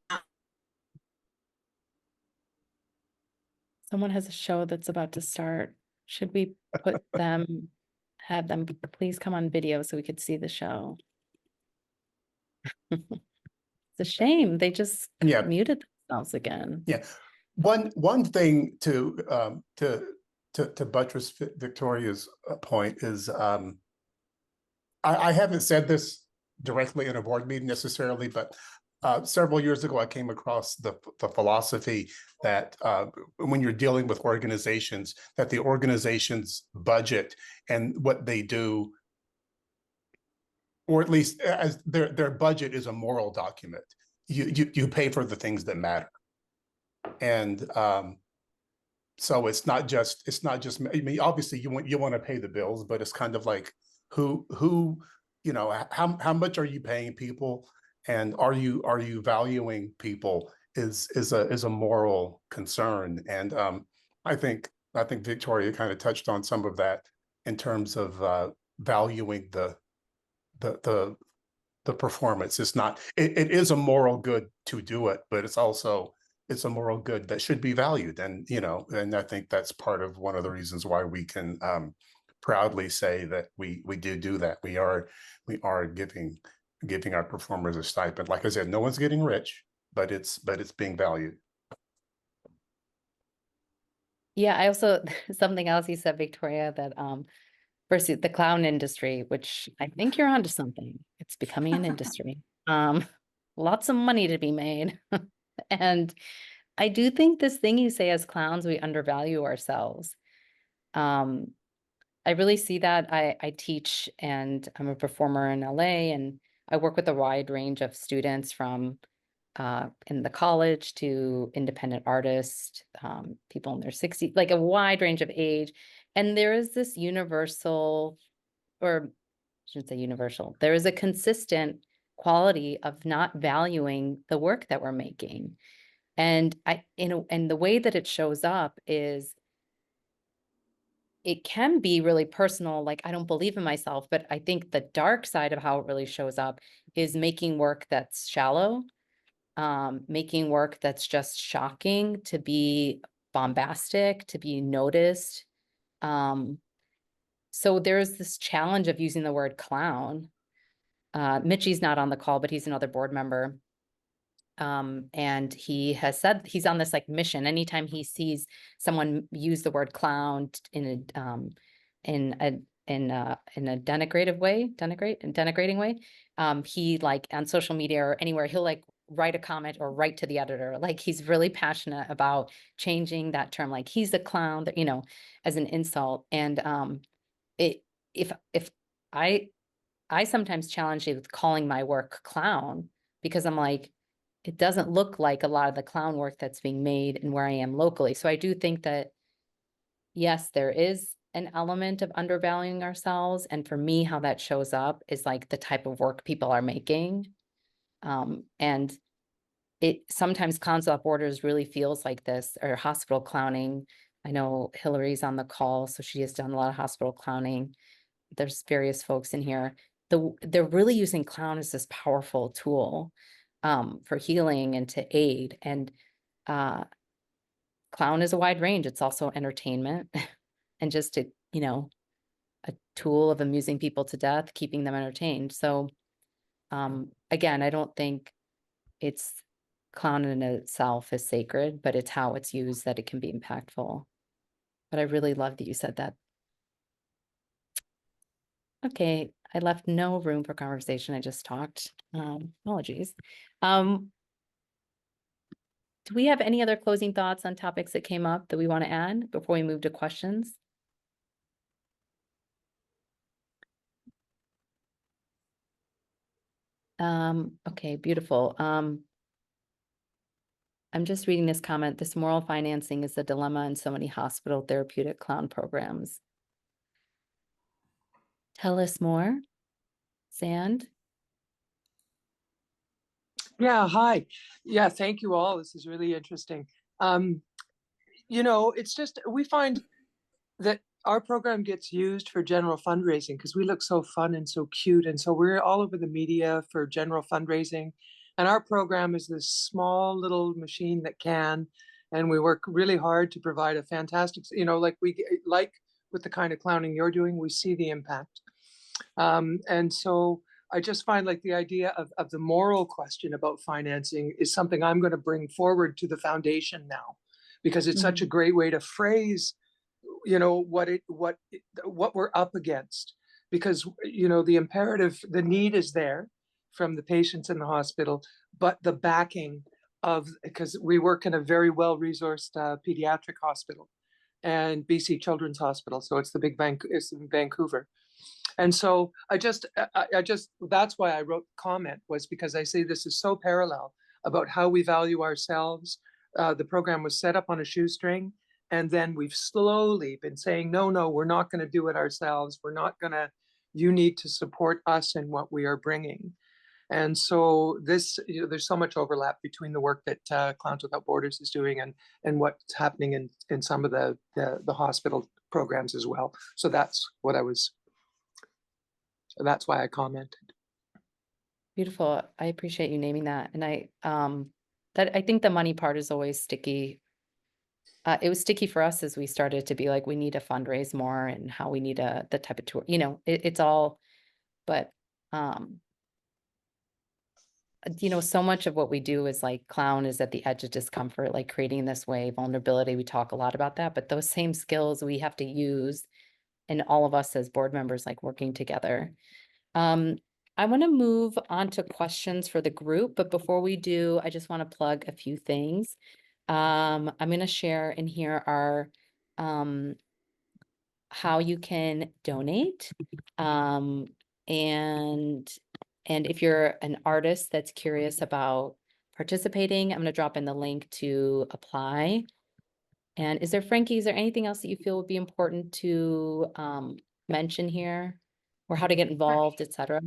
[SPEAKER 4] Someone has a show that's about to start. Should we have them please come on video so we could see the show? It's a shame. They just muted themselves again.
[SPEAKER 2] Yeah. One thing to buttress Victoria's point is, I haven't said this directly in a board meeting necessarily, but several years ago, I came across the philosophy that when you're dealing with organizations, that the organization's budget and what they do or at least as their budget is a moral document. You pay for the things that matter. And so it's not just, I mean, obviously you want to pay the bills, but it's kind of like who, you know, how much are you paying people, and are you valuing people is a moral concern. And I think Victoria kind of touched on some of that in terms of valuing the performance. It's not, it is a moral good to do it, but it's a moral good that should be valued. And, you know, and I think that's part of one of the reasons why we can proudly say that we do that. We are giving our performers a stipend. Like I said, no one's getting rich, but it's being valued.
[SPEAKER 4] Yeah, I also, something else you said, Victoria, that first, the clown industry, which I think you're onto something. It's becoming an industry. Lots of money to be made. And I do think this thing you say, as clowns, we undervalue ourselves. I really see that. I teach, and I'm a performer in LA, and I work with a wide range of students from in the college to independent artists, people in their 60s, like a wide range of age. And there is this universal, or I shouldn't say universal, there is a consistent quality of not valuing the work that we're making. And and the way that it shows up is, it can be really personal, like I don't believe in myself, but I think the dark side of how it really shows up is making work that's shallow, making work that's just shocking, to be bombastic, to be noticed. So there's this challenge of using the word clown. Mitchie's not on the call, but he's another board member. And he has said he's on this like mission. Anytime he sees someone use the word clown in a denigrating way, he, like on social media or anywhere, he'll like write a comment or write to the editor. Like he's really passionate about changing that term, like he's a clown, that, you know, as an insult. And if I sometimes challenge you with calling my work clown, because I'm like, it doesn't look like a lot of the clown work that's being made and where I am locally. So I do think that, yes, there is an element of undervaluing ourselves. And for me, how that shows up is like the type of work people are making. And it sometimes Clowns Without Borders really feels like this, or hospital clowning. I know Hillary's on the call, so she has done a lot of hospital clowning. There's various folks in here. They're really using clown as this powerful tool for healing and to aid. And clown is a wide range. It's also entertainment and just a tool of amusing people to death, keeping them entertained. So again, I don't think it's clown in itself is sacred, but it's how it's used that it can be impactful. But I really love that you said that. Okay, I left no room for conversation. I just talked. Apologies. Do we have any other closing thoughts on topics that came up that we want to add before we move to questions? Okay, beautiful. I'm just reading this comment. This moral financing is a dilemma in so many hospital therapeutic clown programs. Tell us more, Sand.
[SPEAKER 9] Yeah, hi. Yeah, thank you all. This is really interesting. It's just, we find that our program gets used for general fundraising because we look so fun and so cute. And so we're all over the media for general fundraising. And our program is this small little machine that can, and we work really hard to provide a fantastic, like with the kind of clowning you're doing, we see the impact. And so I just find like the idea of the moral question about financing is something I'm going to bring forward to the foundation now, because it's such a great way to phrase, what we're up against, because, the imperative, the need is there from the patients in the hospital, but the backing because we work in a very well-resourced pediatric hospital and BC Children's Hospital. So it's it's in Vancouver. And so I just, that's why I wrote the comment, was because I say this is so parallel about how we value ourselves. The program was set up on a shoestring, and then we've slowly been saying, no, we're not going to do it ourselves. We're not going to, you need to support us in what we are bringing. And so this, there's so much overlap between the work that Clowns Without Borders is doing and what's happening in some of the hospital programs as well. So that's what that's why I commented.
[SPEAKER 4] Beautiful. I appreciate you naming that. And I think the money part is always sticky. It was sticky for us as we started to be like, we need to fundraise more and how we need the type of tour, it's all, but, so much of what we do is like clown is at the edge of discomfort, like creating this way, vulnerability. We talk a lot about that, but those same skills we have to use, and all of us as board members, like working together. I want to move on to questions for the group, but before we do, I just want to plug a few things. I'm going to share in here our how you can donate. And if you're an artist that's curious about participating, I'm going to drop in the link to apply. And Frankie, is there anything else that you feel would be important to mention here, or how to get involved, etc.?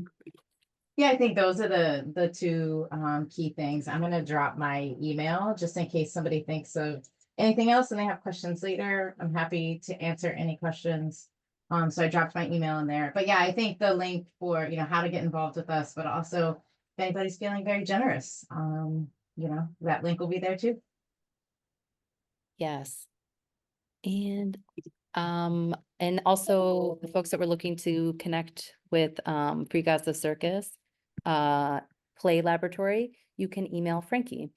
[SPEAKER 6] Yeah, I think those are the two key things. I'm going to drop my email just in case somebody thinks of anything else and they have questions later. I'm happy to answer any questions. So I dropped my email in there. But yeah, I think the link for, how to get involved with us, but also if anybody's feeling very generous, that link will be there too.
[SPEAKER 4] Yes. And also the folks that were looking to connect with Free Gaza Circus Play Laboratory, you can email Frankie.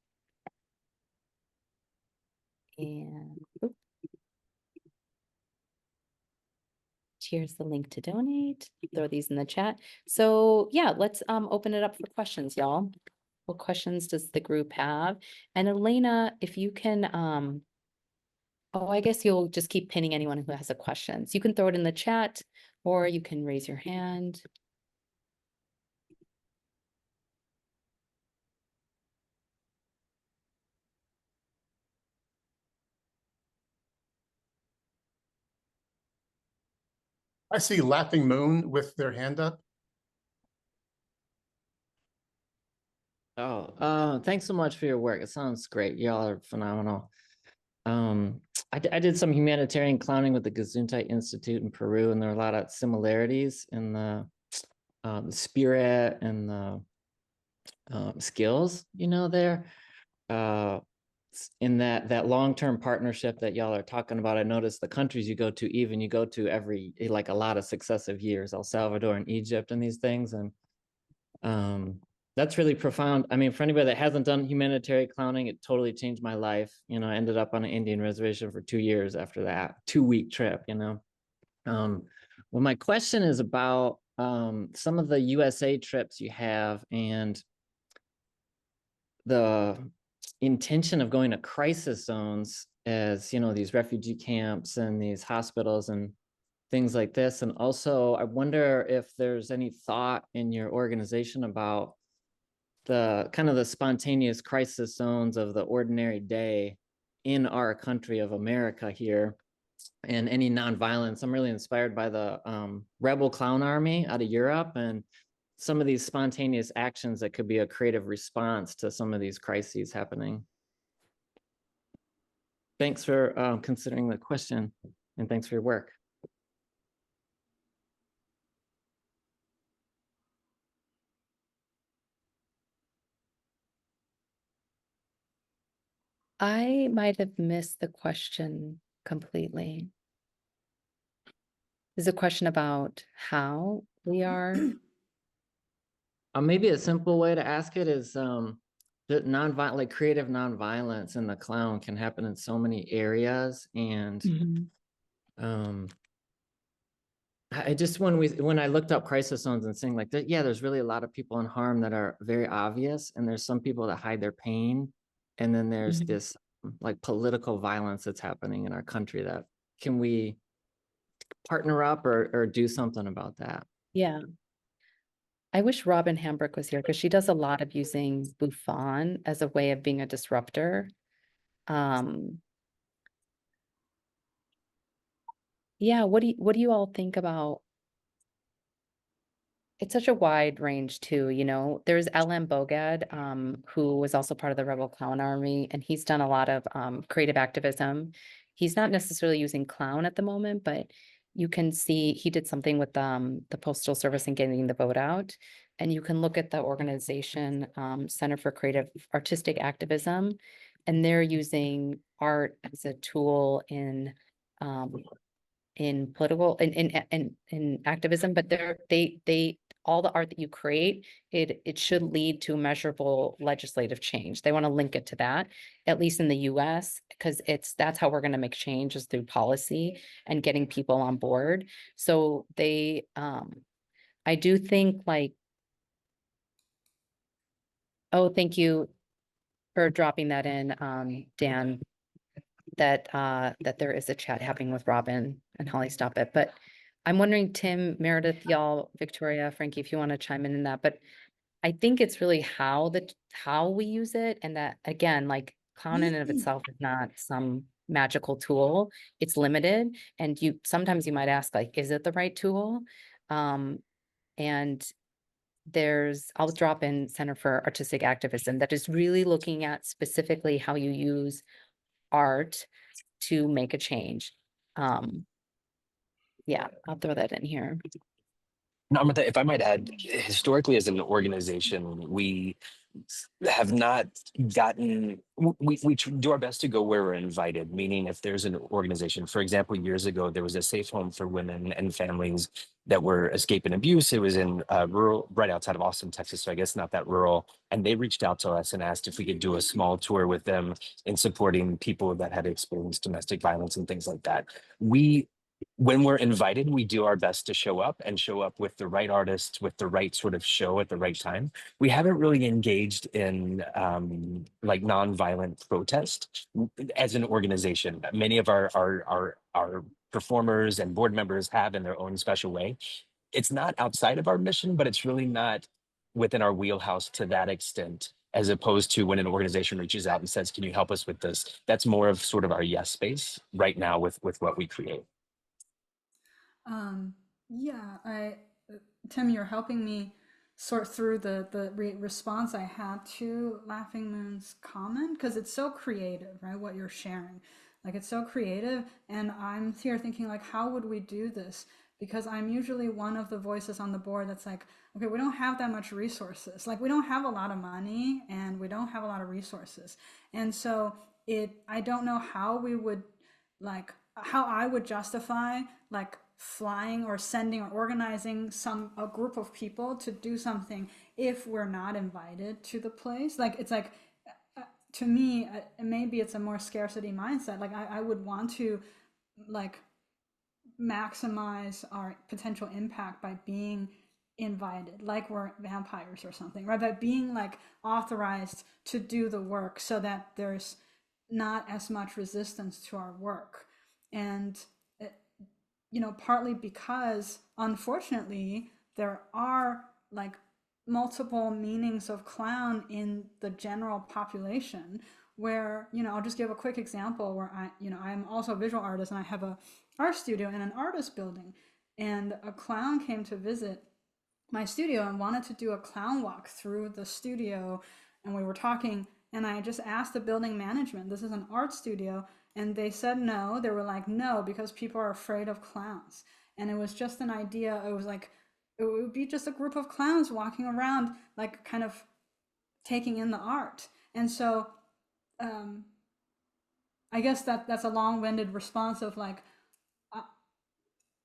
[SPEAKER 4] And here's the link to donate. Throw these in the chat. So yeah, let's open it up for questions, y'all. What questions does the group have? And Elena, if you can, I guess you'll just keep pinning anyone who has a question. So you can throw it in the chat or you can raise your hand.
[SPEAKER 2] I see Laughing Moon with their hand up.
[SPEAKER 10] Oh, thanks so much for your work. It sounds great. Y'all are phenomenal. I did some humanitarian clowning with the Gesundheit Institute in Peru, and there are a lot of similarities in the spirit and the skills, there. In that long-term partnership that y'all are talking about, I noticed the countries you go to every, like a lot of successive years, El Salvador and Egypt and these things. And that's really profound. I mean, for anybody that hasn't done humanitarian clowning, it totally changed my life. I ended up on an Indian reservation for 2 years after that 2-week trip, Well, my question is about some of the USA trips you have and the intention of going to crisis zones as, these refugee camps and these hospitals and things like this. And also, I wonder if there's any thought in your organization about the kind of the spontaneous crisis zones of the ordinary day in our country of America here, and any nonviolence. I'm really inspired by the Rebel Clown Army out of Europe and some of these spontaneous actions that could be a creative response to some of these crises happening. Thanks for considering the question, and thanks for your work.
[SPEAKER 4] I might have missed the question completely. Is a question about how we are?
[SPEAKER 10] Maybe a simple way to ask it is that nonviolent, like creative nonviolence in the clown can happen in so many areas. And I just, when I looked up crisis zones and saying like that, yeah, there's really a lot of people in harm that are very obvious. And there's some people that hide their pain. And then there's this like political violence that's happening in our country that can we partner up or do something about that?
[SPEAKER 4] Yeah. I wish Robin Hambrick was here because she does a lot of using Buffon as a way of being a disruptor. Yeah, what do you all think about? It's such a wide range too, you know. There's L.M. Bogad, who was also part of the Rebel Clown Army, and he's done a lot of creative activism. He's not necessarily using clown at the moment, but you can see he did something with the Postal Service and getting the vote out. And you can look at the organization, Center for Creative Artistic Activism, and they're using art as a tool in political in activism, but they all the art that you create, it should lead to measurable legislative change. They want to link it to that, at least in the US, because that's how we're going to make change, is through policy and getting people on board. So I do think, like, oh, thank you for dropping that in, Dan, that there is a chat happening with Robin and Holly. Stop it. But I'm wondering, Tim, Meredith, y'all, Victoria, Frankie, if you want to chime in that. But I think it's really how we use it, and that, again, like, clown in and of itself is not some magical tool. It's limited, and sometimes you might ask, like, is it the right tool? And I'll drop in Center for Artistic Activism that is really looking at specifically how you use art to make a change. Yeah, I'll throw that in here.
[SPEAKER 5] No, Amrita, if I might add, historically as an organization, we have not gotten, we do our best to go where we're invited, meaning if there's an organization, for example, years ago, there was a safe home for women and families that were escaping abuse. It was in rural, right outside of Austin, Texas, so I guess not that rural. And they reached out to us and asked if we could do a small tour with them in supporting people that had experienced domestic violence and things like that. When we're invited, we do our best to show up with the right artists, with the right sort of show at the right time. We haven't really engaged in like nonviolent protest as an organization. Many of our performers and board members have in their own special way. It's not outside of our mission, but it's really not within our wheelhouse to that extent, as opposed to when an organization reaches out and says, can you help us with this? That's more of sort of our yes space right now with what we create.
[SPEAKER 3] Yeah, Tim, you're helping me sort through the response I had to Laughing Moon's comment, because it's so creative, right? What you're sharing, like, it's so creative, and I'm here thinking, like, how would we do this? Because I'm usually one of the voices on the board that's like, okay, we don't have that much resources, like, we don't have a lot of money and we don't have a lot of resources, and so I don't know how we would, like, how I would justify, like, flying or sending or organizing a group of people to do something if we're not invited to the place. Like, it's like, to me, maybe it's a more scarcity mindset. Like, I would want to, like, maximize our potential impact by being invited, like we're vampires or something, right? By being, like, authorized to do the work so that there's not as much resistance to our work. And partly because, unfortunately, there are, like, multiple meanings of clown in the general population, where, I'll just give a quick example where I'm also a visual artist, and I have a art studio in an artist building, and a clown came to visit my studio and wanted to do a clown walk through the studio, and we were talking, and I just asked the building management, this is an art studio, and they said no. They were like, no, because people are afraid of clowns. And it was just an idea. It was like, it would be just a group of clowns walking around, like, kind of taking in the art. And so I guess that's a long-winded response of, like,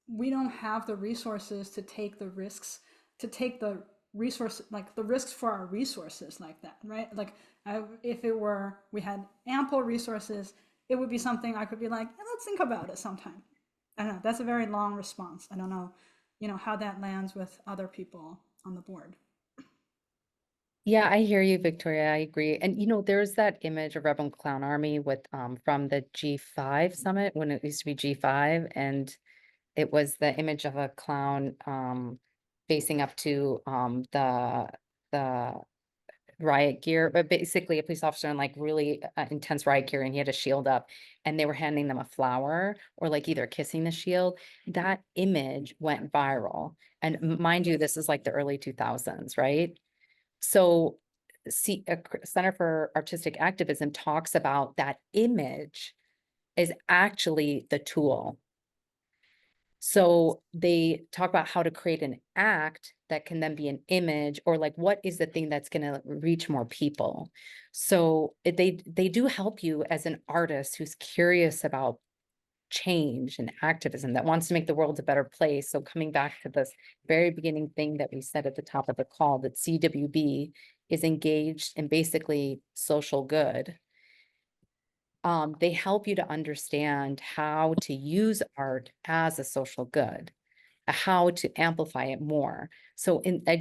[SPEAKER 3] we don't have the resources to take the risks, like, the risks for our resources like that, right? Like, if we had ample resources, it would be something I could be like, let's think about it sometime. I don't know. That's a very long response. I don't know, how that lands with other people on the board.
[SPEAKER 4] Yeah, I hear you, Victoria. I agree. And there's that image of Rebel Clown Army with from the G5 summit, when it used to be G5, and it was the image of a clown facing up to the riot gear, but basically a police officer in like really intense riot gear, and he had a shield up, and they were handing them a flower or like either kissing the shield. That image went viral. And mind you, this is like the early 2000s, right? So see, Center for Artistic Activism talks about that image is actually the tool. So they talk about how to create an act that can then be an image, or like, what is the thing that's going to reach more people? So they do help you as an artist who's curious about change and activism, that wants to make the world a better place. So coming back to this very beginning thing that we said at the top of the call, that CWB is engaged in basically social good. They help you to understand how to use art as a social good, how to amplify it more. So I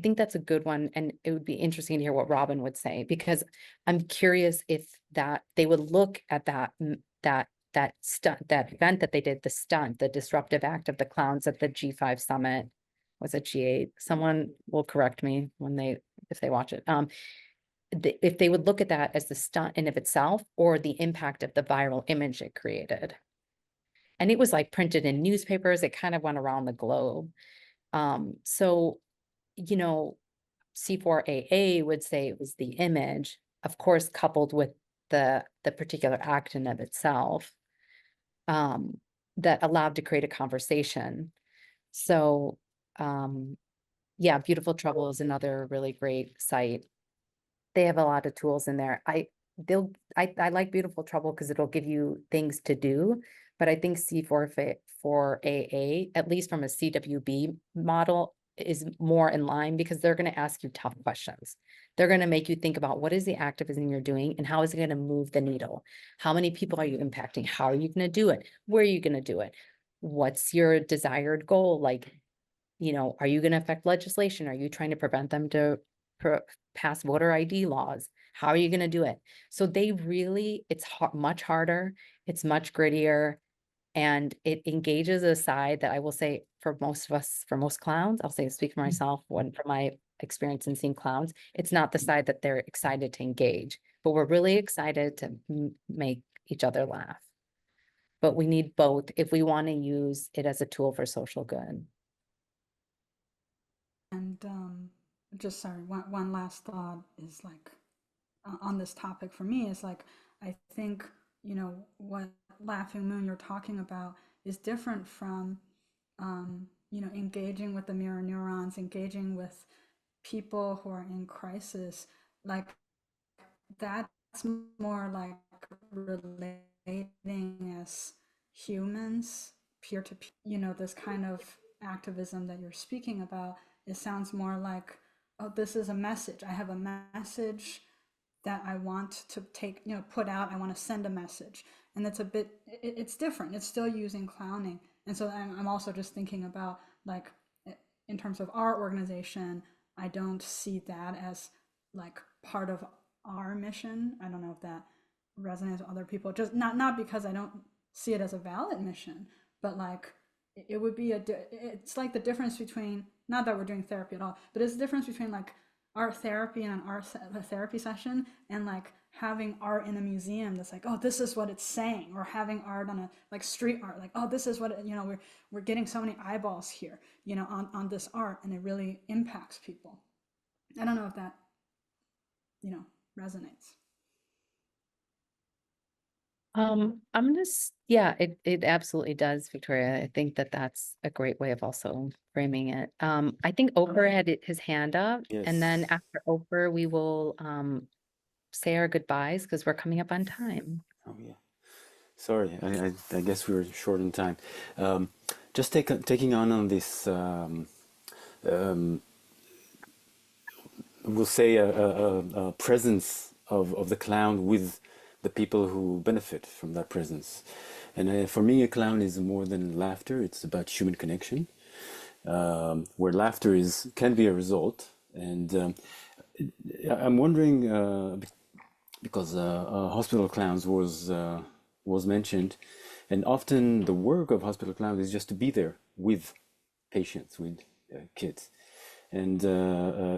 [SPEAKER 4] think that's a good one. And it would be interesting to hear what Robin would say, because I'm curious if that they would look at that stunt, that event that they did, the stunt, the disruptive act of the clowns at the G5 summit. Was it G8? Someone will correct me if they watch it. If they would look at that as the stunt in of itself, or the impact of the viral image it created. And it was like printed in newspapers. It kind of went around the globe. So, you know, C4AA would say it was the image, of course, coupled with the particular act in of itself, that allowed to create a conversation. So, yeah, Beautiful Trouble is another really great site. They have a lot of tools in there. I like Beautiful Trouble because it'll give you things to do, but I think C4AA, at least from a CWB model, is more in line, because they're going to ask you tough questions. They're going to make you think about, what is the activism you're doing and how is it going to move the needle? How many people are you impacting? How are you going to do it? Where are you going to do it? What's your desired goal? Like, you know, are you going to affect legislation? Are you trying to prevent them to pass voter ID laws? How are you going to do it? So it's much harder. It's much grittier. And it engages a side that I will say, for most of us, for most clowns, I'll say, speak for myself, from my experience in seeing clowns, it's not the side that they're excited to engage, but we're really excited to make each other laugh. But we need both if we want to use it as a tool for social good.
[SPEAKER 3] And just sorry, one last thought is like on this topic for me is like, I think, you know, what Laughing Moon you're talking about is different from, you know, engaging with the mirror neurons, engaging with people who are in crisis. Like, that's more like relating as humans, peer to peer. You know, this kind of activism that you're speaking about, it sounds more like, oh, this is a message. I have a message that I want to take, you know, put out. I want to send a message. And it's a bit, it's different. It's still using clowning. And so I'm also just thinking about, like, in terms of our organization, I don't see that as like part of our mission. I don't know if that resonates with other people, just not because I don't see it as a valid mission, but like, it would be it's like the difference between, not that we're doing therapy at all, but it's the difference between like art therapy and an art therapy session, and like having art in a museum that's like, oh, this is what it's saying, or having art on a like street art, like, oh, this is what it, you know, we're getting so many eyeballs here, you know, on this art, and it really impacts people. I don't know if that, you know, resonates.
[SPEAKER 4] Yeah, it absolutely does, Victoria. I think that's a great way of also framing it. I think Oprah had his hand up, and then
[SPEAKER 11] Yes.
[SPEAKER 4] after Oprah, we will say our goodbyes because we're coming up on time.
[SPEAKER 11] Oh yeah. Sorry, I guess we were short on time. Just taking on this, we'll say a presence of the clown with the people who benefit from that presence. And for me, a clown is more than laughter. It's about human connection, where laughter can be a result. And I'm wondering, because hospital clowns was mentioned, and often the work of hospital clowns is just to be there with patients, with kids. And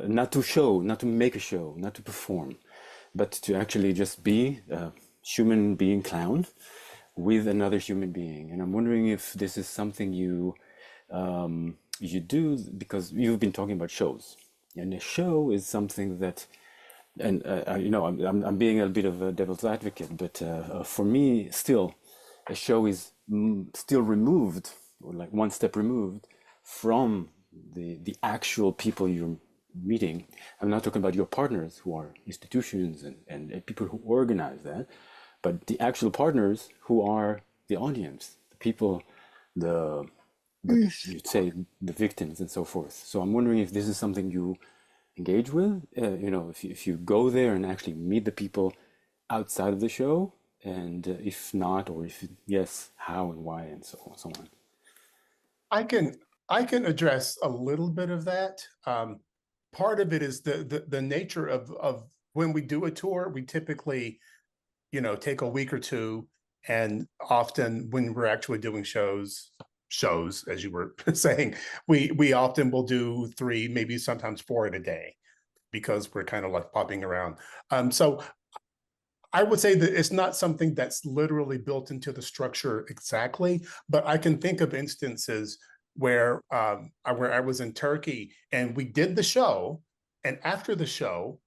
[SPEAKER 11] not to show, not to make a show, not to perform, but to actually just be a human being clown with another human being. And I'm wondering if this is something you you do, because you've been talking about shows, and a show is something that, and you know, I'm being a bit of a devil's advocate, but for me, still, a show is still removed, or like one step removed from the actual people you're meeting. I'm not talking about your partners who are institutions and people who organize that, but the actual partners who are the audience, the people, you'd say the victims and so forth. So I'm wondering if this is something you engage with, you know, if you go there and actually meet the people outside of the show, and if not, or if yes, how and why, and so on.
[SPEAKER 2] I can address a little bit of that. Part of it is the nature of when we do a tour, we typically, you know, take a week or two, and often when we're actually doing shows, as you were saying, we often will do 3, maybe sometimes 4 in a day, because we're kind of like popping around. So I would say that it's not something that's literally built into the structure exactly, but I can think of instances where I was in Turkey and we did the show, and after the show,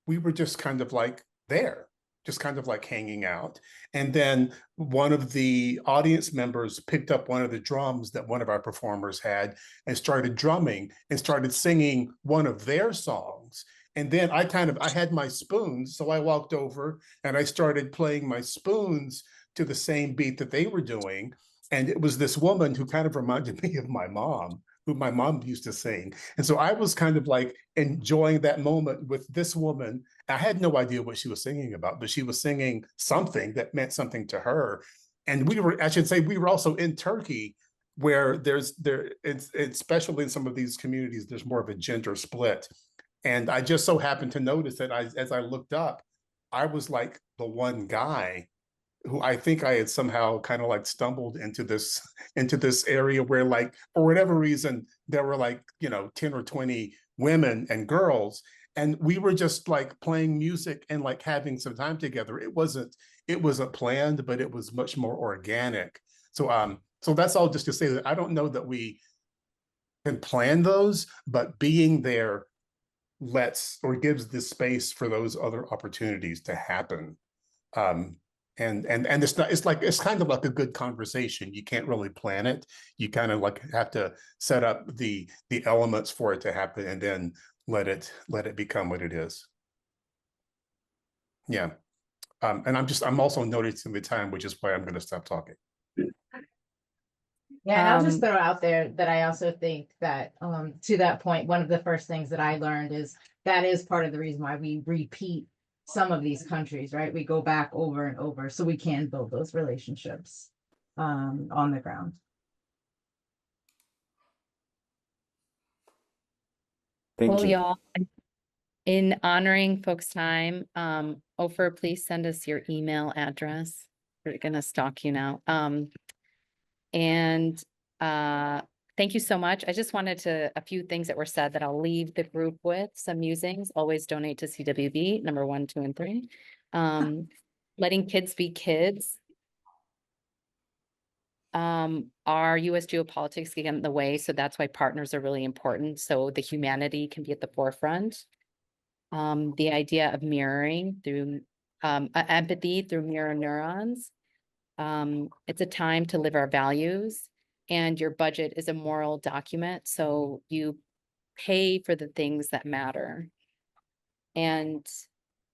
[SPEAKER 2] we were just kind of like there, just kind of like hanging out. And then one of the audience members picked up one of the drums that one of our performers had and started drumming and started singing one of their songs. And then I had my spoons, so I walked over and I started playing my spoons to the same beat that they were doing. And it was this woman who kind of reminded me of my mom, who my mom used to sing. And so I was kind of like enjoying that moment with this woman. I had no idea what she was singing about, but she was singing something that meant something to her. And we were also in Turkey, where it's especially in some of these communities, there's more of a gender split. And I just so happened to notice that as I looked up, I was like the one guy who I think I had somehow kind of like stumbled into this area where, like, for whatever reason, there were like, you know, 10 or 20 women and girls, and we were just like playing music and like having some time together. It wasn't planned, but it was much more organic. So that's all just to say that I don't know that we can plan those, but being there gives the space for those other opportunities to happen. And it's kind of like a good conversation. You can't really plan it. You kind of like have to set up the elements for it to happen, and then let it become what it is. Yeah. And I'm also noticing the time, which is why I'm going to stop talking.
[SPEAKER 6] Yeah, and I'll just throw out there that I also think that to that point, one of the first things that I learned is that is part of the reason why we repeat some of these countries, right? We go back over and over so we can build those relationships on the ground.
[SPEAKER 11] Thank you.
[SPEAKER 4] Y'all, in honoring folks' time, Ofer, please send us your email address. We're gonna stalk you now. And thank you so much. I just wanted a few things that were said that I'll leave the group with. Some musings: always donate to CWB, number 1, 2, and 3. Letting kids be kids. Our US geopolitics get in the way, so that's why partners are really important. So the humanity can be at the forefront. The idea of mirroring through empathy through mirror neurons. It's a time to live our values, and your budget is a moral document. So you pay for the things that matter. And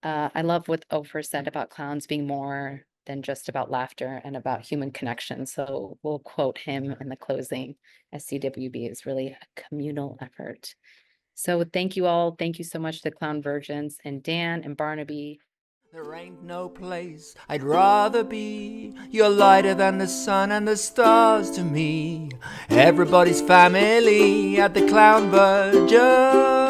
[SPEAKER 4] I love what Ofer said about clowns being more than just about laughter and about human connection. So we'll quote him in the closing, as CWB is really a communal effort. So thank you all. Thank you so much to CLOWNVERGENCE and Dan and Barnaby.
[SPEAKER 1] There ain't no place I'd rather be. You're lighter than the sun and the stars to me. Everybody's family at the CLOWNVERGENCE.